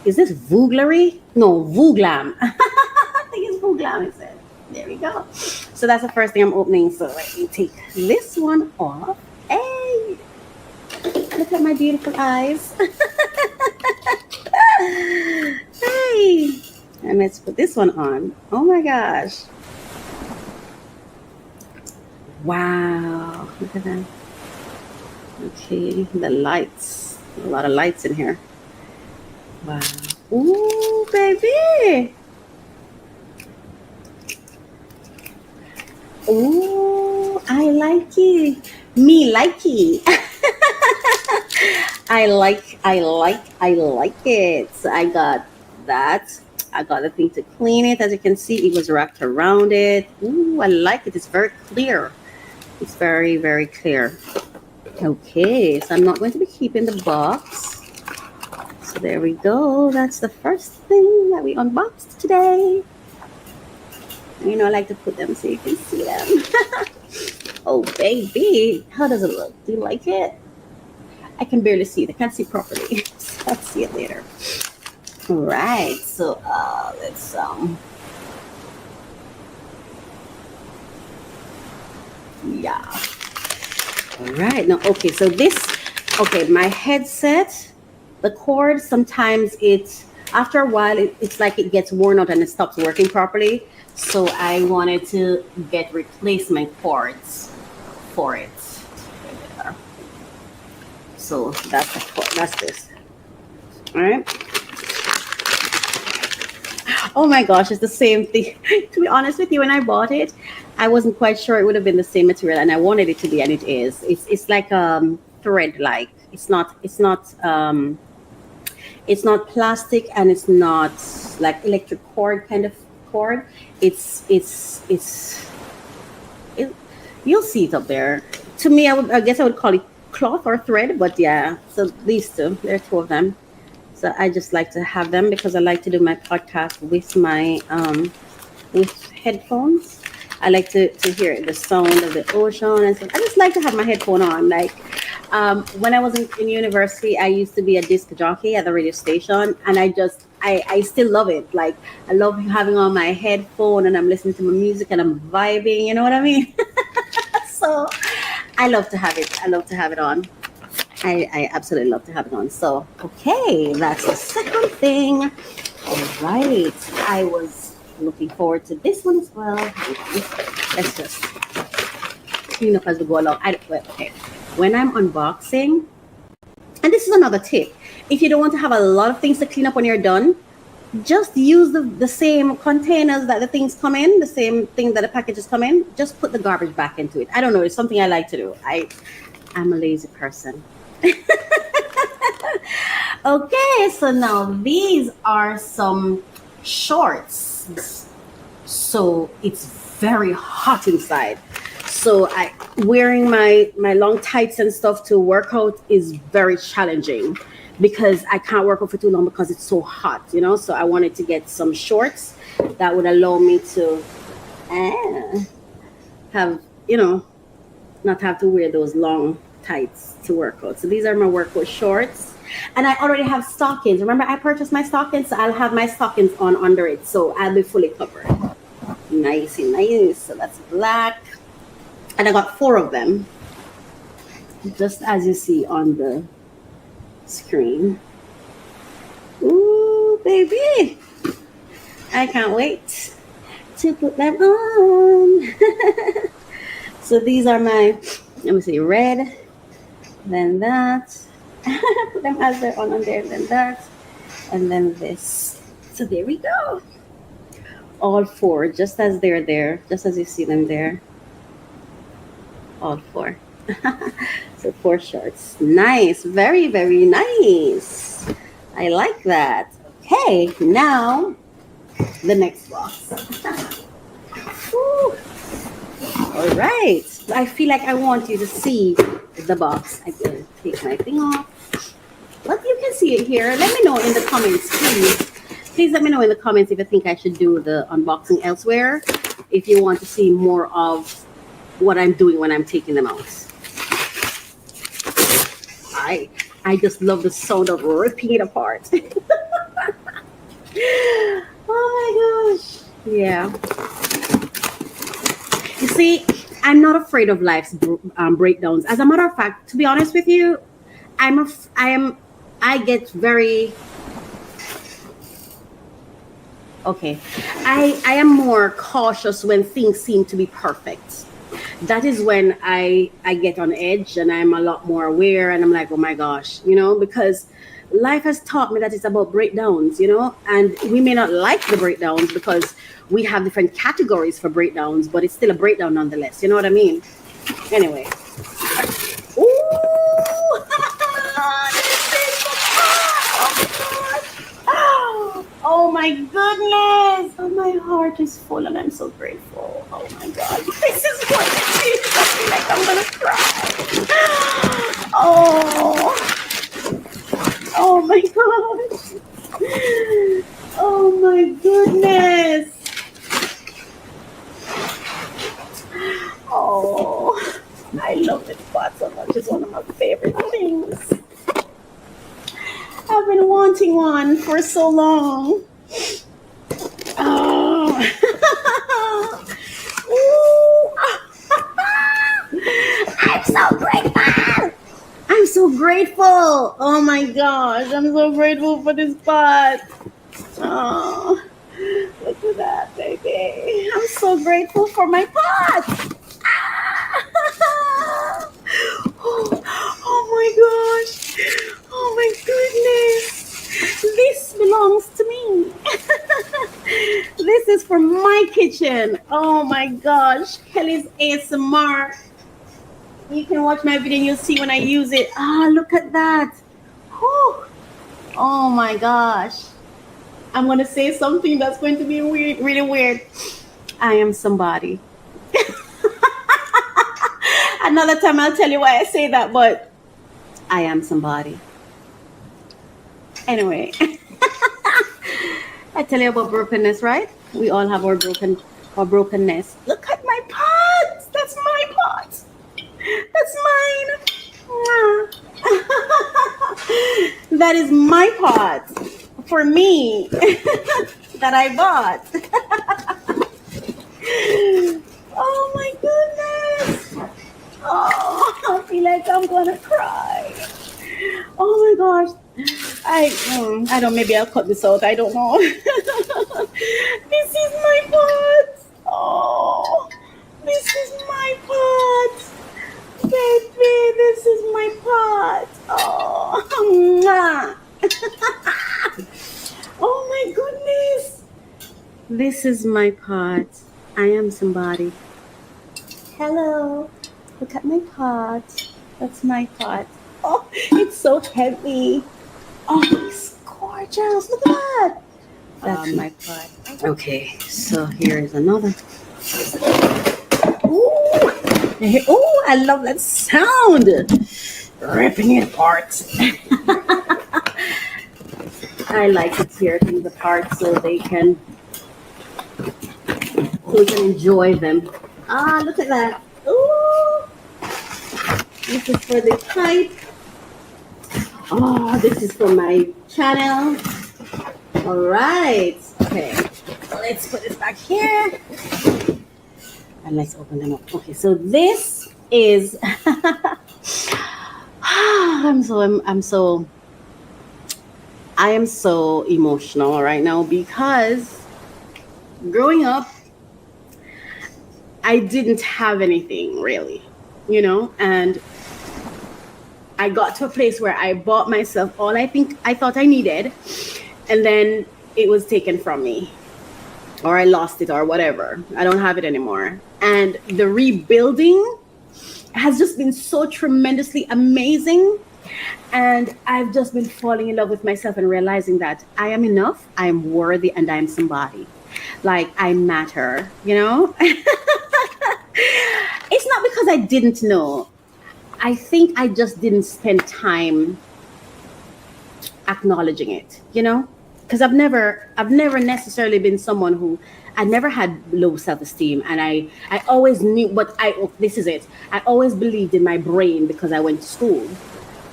Is this Vooglery? No, Vooglam. I think it's Vooglam, it said. There we go. So that's the first thing I'm opening. So let me take this one off. Hey, look at my beautiful eyes. Hey. And let's put this one on. Oh my gosh. Wow. Look at that. Okay, the lights. A lot of lights in here. Wow. Ooh, baby. Ooh, I like it. Me like it. I like it. So I got that. I got the thing to clean it. As you can see, it was wrapped around it. Ooh, I like it. It's very clear. It's very, very clear. Okay, so I'm not going to be keeping the box. So there we go. That's the first thing that we unboxed today. You know, I like to put them so you can see them. Oh, baby. How does it look? Do you like it? I can barely see it. I can't see properly. So I'll see it later. All right, so let's yeah. All right, now okay, so this my headset, the cord, sometimes after a while it's like it gets worn out and it stops working properly. So I wanted to get replacement cords for it. So that's this. All right. Oh my gosh, it's the same thing. To be honest with you, when I bought it, I wasn't quite sure it would have been the same material, and I wanted it to be, and it is. It's like thread like. It's not plastic, and it's not like electric cord kind of cord. You'll see it up there. To me, I guess I would call it cloth or thread, but yeah. So these two, there are two of them. So I just like to have them because I like to do my podcast with my with headphones. I like to hear the sound of the ocean and stuff. I just like to have my headphone on. Like when I was in university, I used to be a disc jockey at the radio station, and I still love it. Like I love having on my headphone and I'm listening to my music and I'm vibing. You know what I mean? So I love to have it. I love to have it on. I absolutely love to have it on. So, okay, that's the second thing. All right. I was looking forward to this one as well. Let's just clean up as we go along. Okay. When I'm unboxing, and this is another tip. If you don't want to have a lot of things to clean up when you're done, just use the same containers that the things come in, the same thing that the packages come in. Just put the garbage back into it. I don't know. It's something I like to do. I'm a lazy person. Okay, so now these are some shorts. So it's very hot inside. So wearing my long tights and stuff to work out is very challenging because I can't work out for too long because it's so hot, you know. So I wanted to get some shorts that would allow me to have, you know, not have to wear those long tights to work out. So these are my workout shorts, and I already have stockings. Remember, I purchased my stockings, so I'll have my stockings on under it, so I'll be fully covered. Nice. So that's black, and I got 4 of them, just as you see on the screen. Ooh, baby, I can't wait to put them on. So these are my, let me see, red, then that. Put them as they're on there, then that, and then this. So there we go. All 4, just as they're there, just as you see them there. All 4. So 4 shorts. Nice, very, very nice. I like that. Okay, now the next box. Woo. All right. I feel like I want you to see the box. I can take my thing off. But you can see it here. Let me know in the comments, please. Please let me know in the comments if you think I should do the unboxing elsewhere. If you want to see more of what I'm doing when I'm taking them out. I just love the sound of ripping it apart. Oh my gosh. Yeah. You see, I'm not afraid of life's breakdowns. As a matter of fact, to be honest with you, I get very, okay. I am more cautious when things seem to be perfect. That is when I get on edge and I'm a lot more aware and I'm like, oh my gosh, you know, because life has taught me that it's about breakdowns, you know, and we may not like the breakdowns because we have different categories for breakdowns, but it's still a breakdown nonetheless. You know what I mean? Anyway. Ooh! Oh my goodness! Oh, my heart is full and I'm so grateful. Oh my God. This is what it is. I feel like I'm gonna cry. Oh. Oh my gosh. Oh my goodness. Oh, I love this pot so much. It's one of my favorite things. I've I've been wanting one for so long. Oh. I'm so grateful. I'm so grateful. Oh my gosh, I'm so grateful for this pot. Oh, look at that, baby. I'm so grateful for my pot. Oh my gosh. Oh my goodness. This belongs to me. This is for my kitchen. Oh my gosh. Kelly's ASMR. You can watch my video and you'll see when I use it. Ah, look at that. Whew. Oh my gosh. I'm going to say something that's going to be weird, really weird. I am somebody. Another time I'll tell you why I say that, but I am somebody. Anyway, I tell you about brokenness, right? We all have our brokenness. Look at my pot. That's my pot. That's mine. That is my pot for me that I bought. Oh my goodness. Oh, I feel like I'm gonna cry. Oh my gosh. I don't, maybe I'll cut this out. I don't know. This is my pot. Oh, this is my pot. Baby, this is my pot. Oh, oh my goodness. This is my pot. I am somebody. Hello. Look at my pot. That's my pot. Oh, it's so heavy. Oh, it's gorgeous. Look at that. That's my pot. Okay, so here is another. Ooh. Oh, I love that sound. Ripping it apart. I like to tear things apart so we can enjoy them. Ah, look at that. Ooh. This is for the pipe. Oh, this is for my channel. All right. Okay. Let's put this back here. And let's open them up. Okay, so this is I am so emotional right now because growing up I didn't have anything really, you know, and I got to a place where I bought myself all I thought I needed, and then it was taken from me, or I lost it, or whatever. I don't have it anymore. And the rebuilding has just been so tremendously amazing. And I've just been falling in love with myself and realizing that I am enough, I am worthy, and I am somebody. Like, I matter, you know? It's not because I didn't know. I think I just didn't spend time acknowledging it, you know? Because I've never necessarily been someone who, I never had low self-esteem, and I always knew, but this is it. I always believed in my brain because I went to school.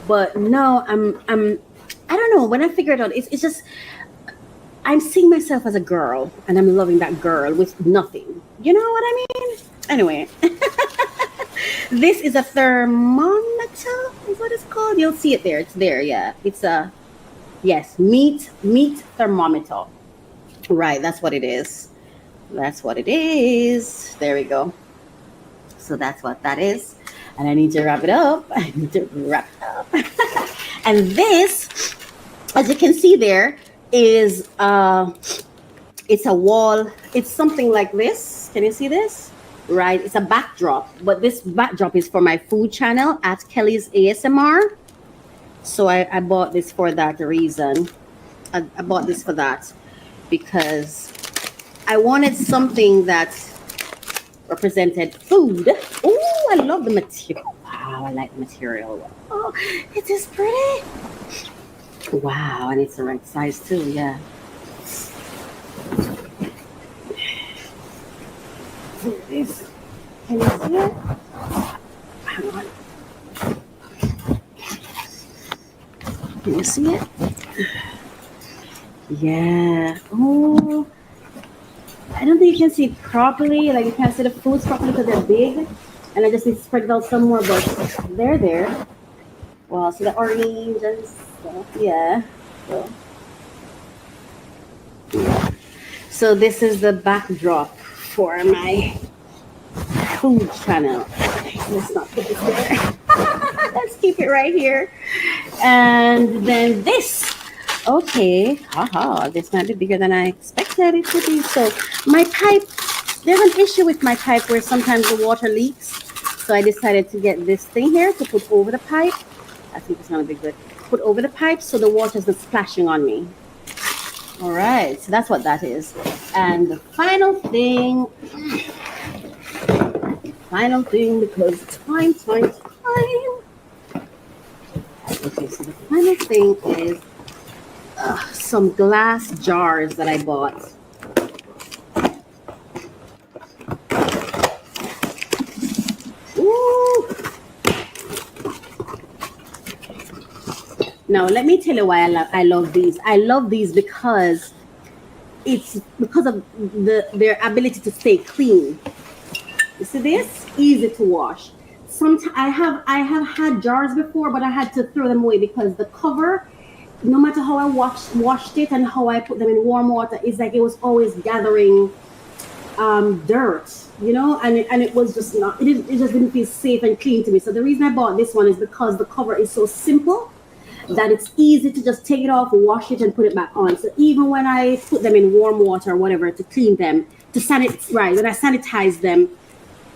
But now I don't know, when I figured out, it's just, I'm seeing myself as a girl, and I'm loving that girl with nothing. You know what I mean? Anyway, this is a thermometer, is what it's called. You'll see it there. It's there, yeah. It's a, yes, meat thermometer. Right, that's what it is. That's what it is. There we go. So that's what that is. And I need to wrap it up. And this, as you can see there, is it's a wall. It's something like this. Can you see this? Right, it's a backdrop, but this backdrop is for my food channel at Kelly's ASMR. So I bought this for that reason. I bought this for that because I wanted something that represented food. Oh, I love the material. Wow, I like the material. Oh, it is pretty. Wow, and it's the right size too, yeah. This. Can you see it? Hang on. Can you see it? Yeah. Oh, I don't think you can see it properly. Like you can't see the fruits properly because they're big. And I just need to spread it out some more, but they're there. Wow, so the orange and stuff. Yeah. So this is the backdrop for my food channel. Let's not put this there. Let's keep it right here. And then this. Okay, haha, this might be bigger than I expected it to be. So my pipe, there's an issue with my pipe where sometimes the water leaks. So I decided to get this thing here to put over the pipe. I think it's gonna be good. Put over the pipe so the water's not splashing on me. All right, so that's what that is. And the final thing, because time. Okay, so the final thing is some glass jars that I bought. Ooh. Now let me tell you why I love these. I love these because it's because of their ability to stay clean. You see this? Easy to wash. Sometimes I have had jars before, but I had to throw them away because the cover, no matter how I washed it and how I put them in warm water, it's like it was always gathering dirt, you know, and it was just not, it just didn't feel safe and clean to me. So the reason I bought this one is because the cover is so simple that it's easy to just take it off, wash it, and put it back on. So even when I put them in warm water or whatever to clean them, when I sanitize them,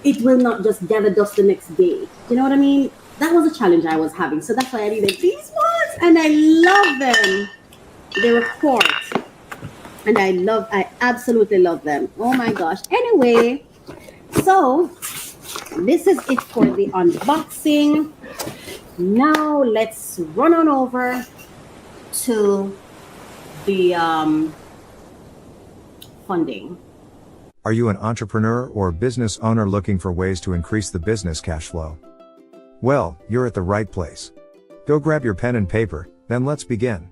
it will not just gather dust the next day. You know what I mean? That was a challenge I was having. So that's why I needed these ones. And I love them. They're a quart. And I absolutely love them. Oh my gosh. Anyway, so this is it for the unboxing. Now let's run on over to the funding. Are you an entrepreneur or business owner looking for ways to increase the business cash flow? Well, you're at the right place. Go grab your pen and paper, then let's begin.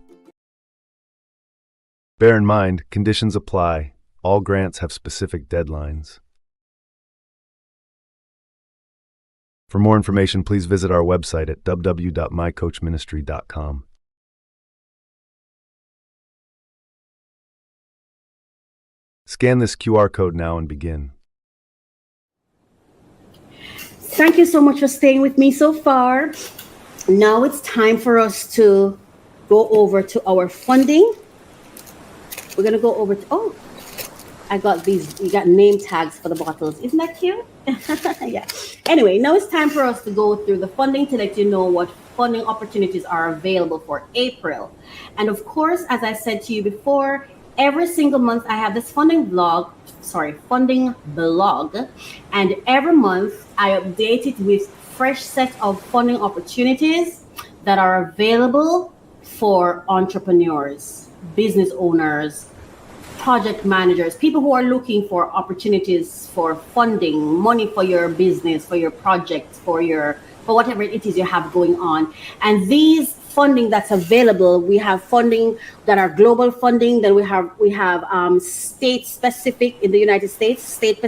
Bear in mind, conditions apply. All grants have specific deadlines. For more information, please visit our website at www.mycoachministry.com. Scan this QR code now and begin. Thank you so much for staying with me so far. Now it's time for us to go over to our funding. We're going to go over to, I got these, you got name tags for the bottles. Isn't that cute? Yeah. Anyway, now it's time for us to go through the funding to let you know what funding opportunities are available for April. And of course, as I said to you before, every single month I have this funding blog, and every month I update it with fresh set of funding opportunities that are available for entrepreneurs, business owners, project managers, people who are looking for opportunities for funding, money for your business, for your project, for whatever it is you have going on. And these funding that's available, we have funding that are global funding, then we have state specific in the United States, state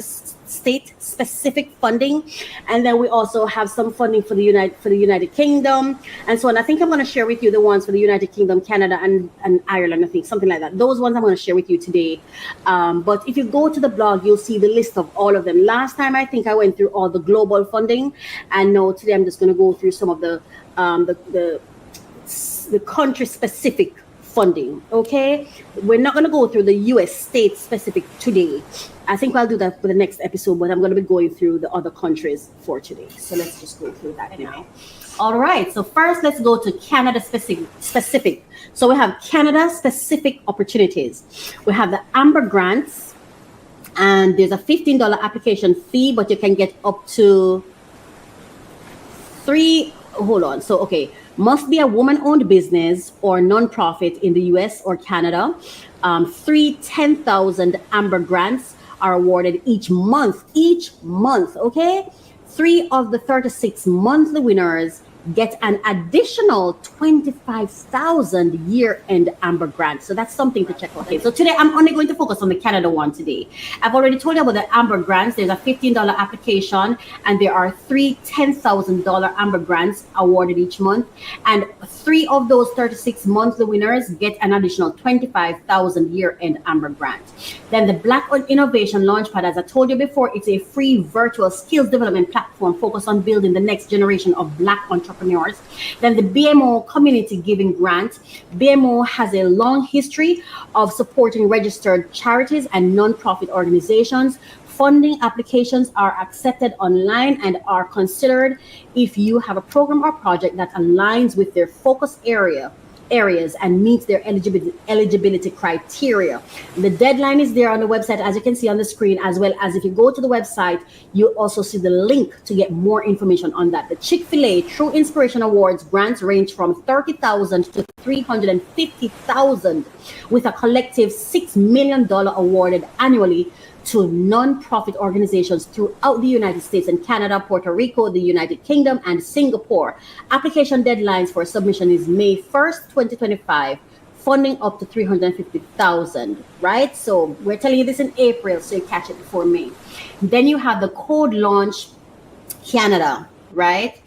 specific funding, and then we also have some funding for the United Kingdom and so on. I think I'm going to share with you the ones for the United Kingdom, Canada, and Ireland. I think something like that. Those ones I'm going to share with you today. But if you go to the blog, you'll see the list of all of them. Last time I think I went through all the global funding, and now today I'm just going to go through some of the country specific funding. Okay, we're not going to go through the US state specific today. I think I'll do that for the next episode, but I'm going to be going through the other countries for today. So let's just go through that now. All right, so first let's go to Canada specific. So we have Canada specific opportunities. We have the Amber grants, and there's a $15 application fee, but you can get up to must be a woman-owned business or nonprofit in the US or Canada. 3 $10,000 Amber grants are awarded each month, okay? 3 of the 36 monthly winners get an additional 25,000 year-end Amber grant. So that's something to check out. Okay, so today I'm only going to focus on the Canada one today. I've already told you about the Amber grants. There's a $15 application, and there are 3 $10,000 Amber grants awarded each month. And 3 of those 36 monthly winners get an additional 25,000 year-end Amber grant. Then the Black Innovation Launchpad, as I told you before, it's a free virtual skills development platform focused on building the next generation of Black entrepreneurs. Then the BMO Community Giving Grant. BMO has a long history of supporting registered charities and nonprofit organizations. Funding applications are accepted online and are considered if you have a program or project that aligns with their focus areas and meets their eligibility criteria. The deadline is there on the website, as you can see on the screen, as well as if you go to the website, you also see the link to get more information on that. The Chick-fil-A True Inspiration Awards grants range from $30,000 to $350,000, with a collective $6 million awarded annually to non-profit organizations throughout the United States and Canada, Puerto Rico, the United Kingdom, and Singapore. Application deadlines for submission is May 1st, 2025. Funding up to $350,000, right? So we're telling you this in April, so you catch it before May. Then you have the Code Launch Canada, right?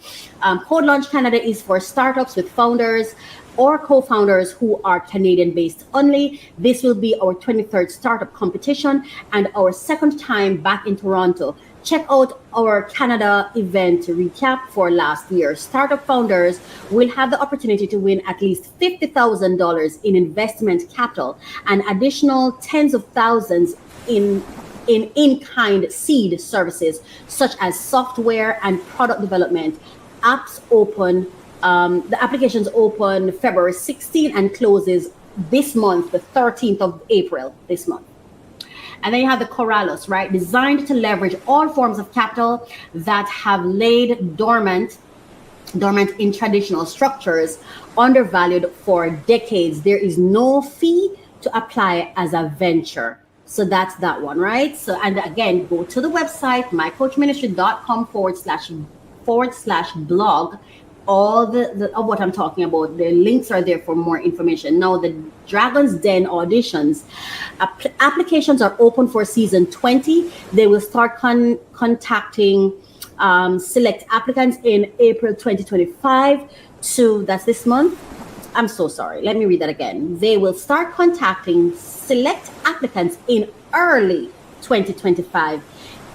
Code Launch Canada is for startups with founders or co-founders who are Canadian-based only. This will be our 23rd startup competition and our second time back in Toronto. Check out our Canada event recap for last year. Startup founders will have the opportunity to win at least $50,000 in investment capital and additional tens of thousands in-kind seed services, such as software and product development. Apps open. The applications open February 16 and closes this month, the 13th of April, this month. And then you have the Corralus, right? Designed to leverage all forms of capital that have laid dormant in traditional structures, undervalued for decades. There is no fee to apply as a venture. So that's that one, right? So, and again, go to the website, mycoachministry.com/blog. All the of what I'm talking about, the links are there for more information. Now, the Dragon's Den auditions, applications are open for season 20. They will start contacting select applicants in April 2025 to, that's this month. I'm so sorry. Let me read that again. They will start contacting select applicants in early 2025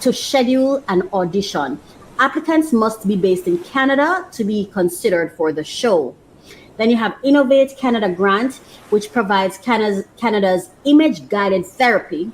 to schedule an audition. Applicants must be based in Canada to be considered for the show. Then you have Innovate Canada Grant, which provides Canada's image-guided therapy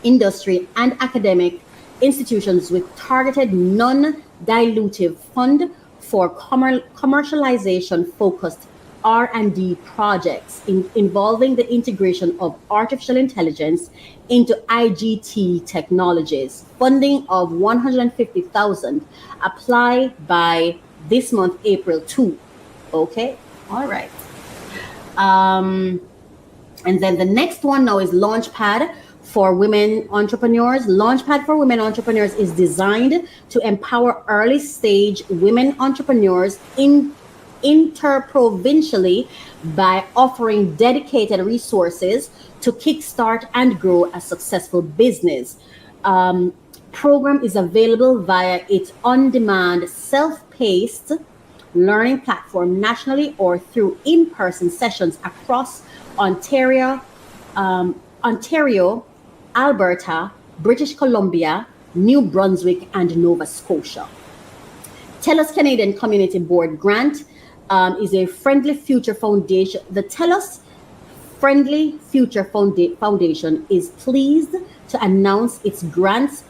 industry and academic institutions with targeted non-dilutive fund for commercialization-focused R&D projects involving the integration of artificial intelligence into IGT technologies. Funding of $150,000. Apply by this month, April 2. Okay, all right. And then the next one now is Launchpad for Women Entrepreneurs. Launchpad for Women Entrepreneurs is designed to empower early stage women entrepreneurs interprovincially by offering dedicated resources to kickstart and grow a successful business. Program is available via its on-demand self-paced learning platform nationally or through in-person sessions across Ontario, Alberta, British Columbia, New Brunswick, and Nova Scotia. TELUS Canadian Community Board grant is a Friendly Future Foundation. The TELUS Friendly Future Foundation is pleased to announce its grant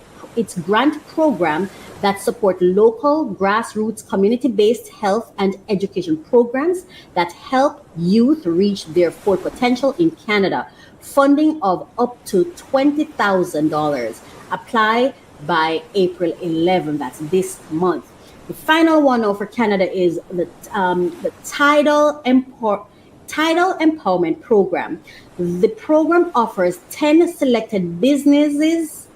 program that support local grassroots community-based health and education programs that help youth reach their full potential in Canada. Funding of up to $20,000. Apply by April 11. That's this month. The final one now for Canada is the Tidal Empowerment Program. The program offers 10 selected businesses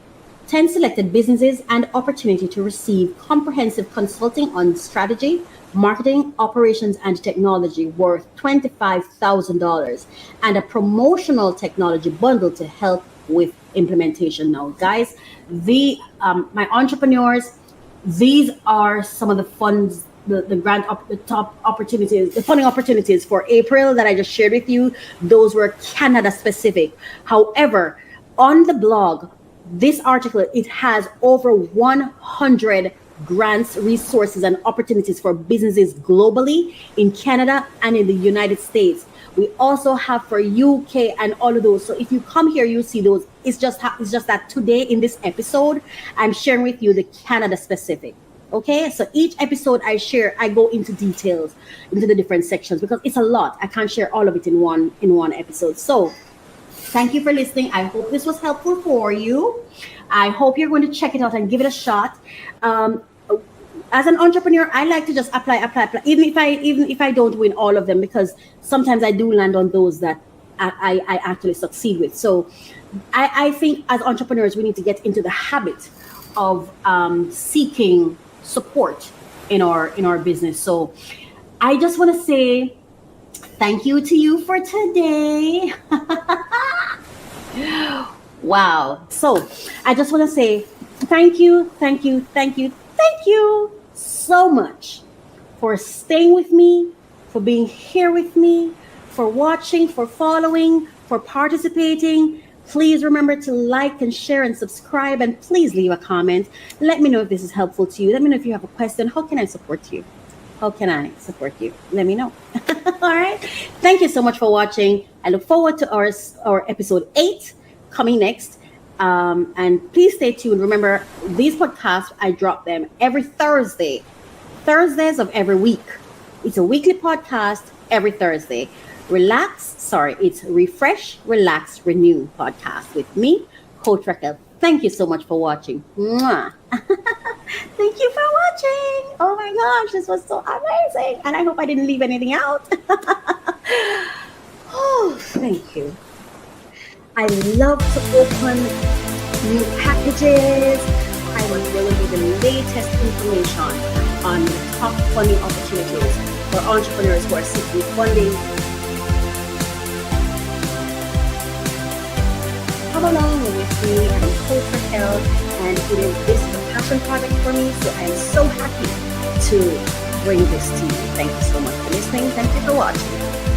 10 selected businesses and opportunity to receive comprehensive consulting on strategy, marketing, operations, and technology worth $25,000 and a promotional technology bundle to help with implementation. Now, guys, my entrepreneurs, these are some of the funds, the top opportunities, the funding opportunities for April that I just shared with you. Those were Canada specific. However, on the blog, this article, it has over 100 grants, resources, and opportunities for businesses globally in Canada and in the United States. We also have for UK and all of those. So if you come here, you see those. It's just that today in this episode, I'm sharing with you the Canada specific. Okay, so each episode I share, I go into details, into the different sections, because it's a lot. I can't share all of it in one episode. So thank you for listening. I hope this was helpful for you. I hope you're going to check it out and give it a shot. As an entrepreneur, I like to just apply, even if I don't win all of them, because sometimes I do land on those that I actually succeed with. So I think as entrepreneurs, we need to get into the habit of seeking support in our business. So I just want to say thank you to you for today. Wow. So I just want to say thank you so much for staying with me, for being here with me, for watching, for following, for participating. Please remember to like and share and subscribe, and please leave a comment. Let me know if this is helpful to you. Let me know if you have a question. How can I support you? How can I support you? Let me know. All right. Thank you so much for watching. I look forward to our episode 8 coming next. And please stay tuned. Remember, these podcasts, I drop them every Thursdays of every week. It's a weekly podcast every Thursday. It's Refresh, Relax, Renew podcast with me, Coach Raquel. Thank you so much for watching. Mwah. Thank you for watching. Oh my gosh, this was so amazing. And I hope I didn't leave anything out. Oh, thank you. I love to open new packages. I will give you the latest information on the top funding opportunities for entrepreneurs who are seeking funding. Come along with me. I'm Coach Raquel, and this is a passion project for me, so I am so happy to bring this to you. Thank you so much for listening. Thank you for watching.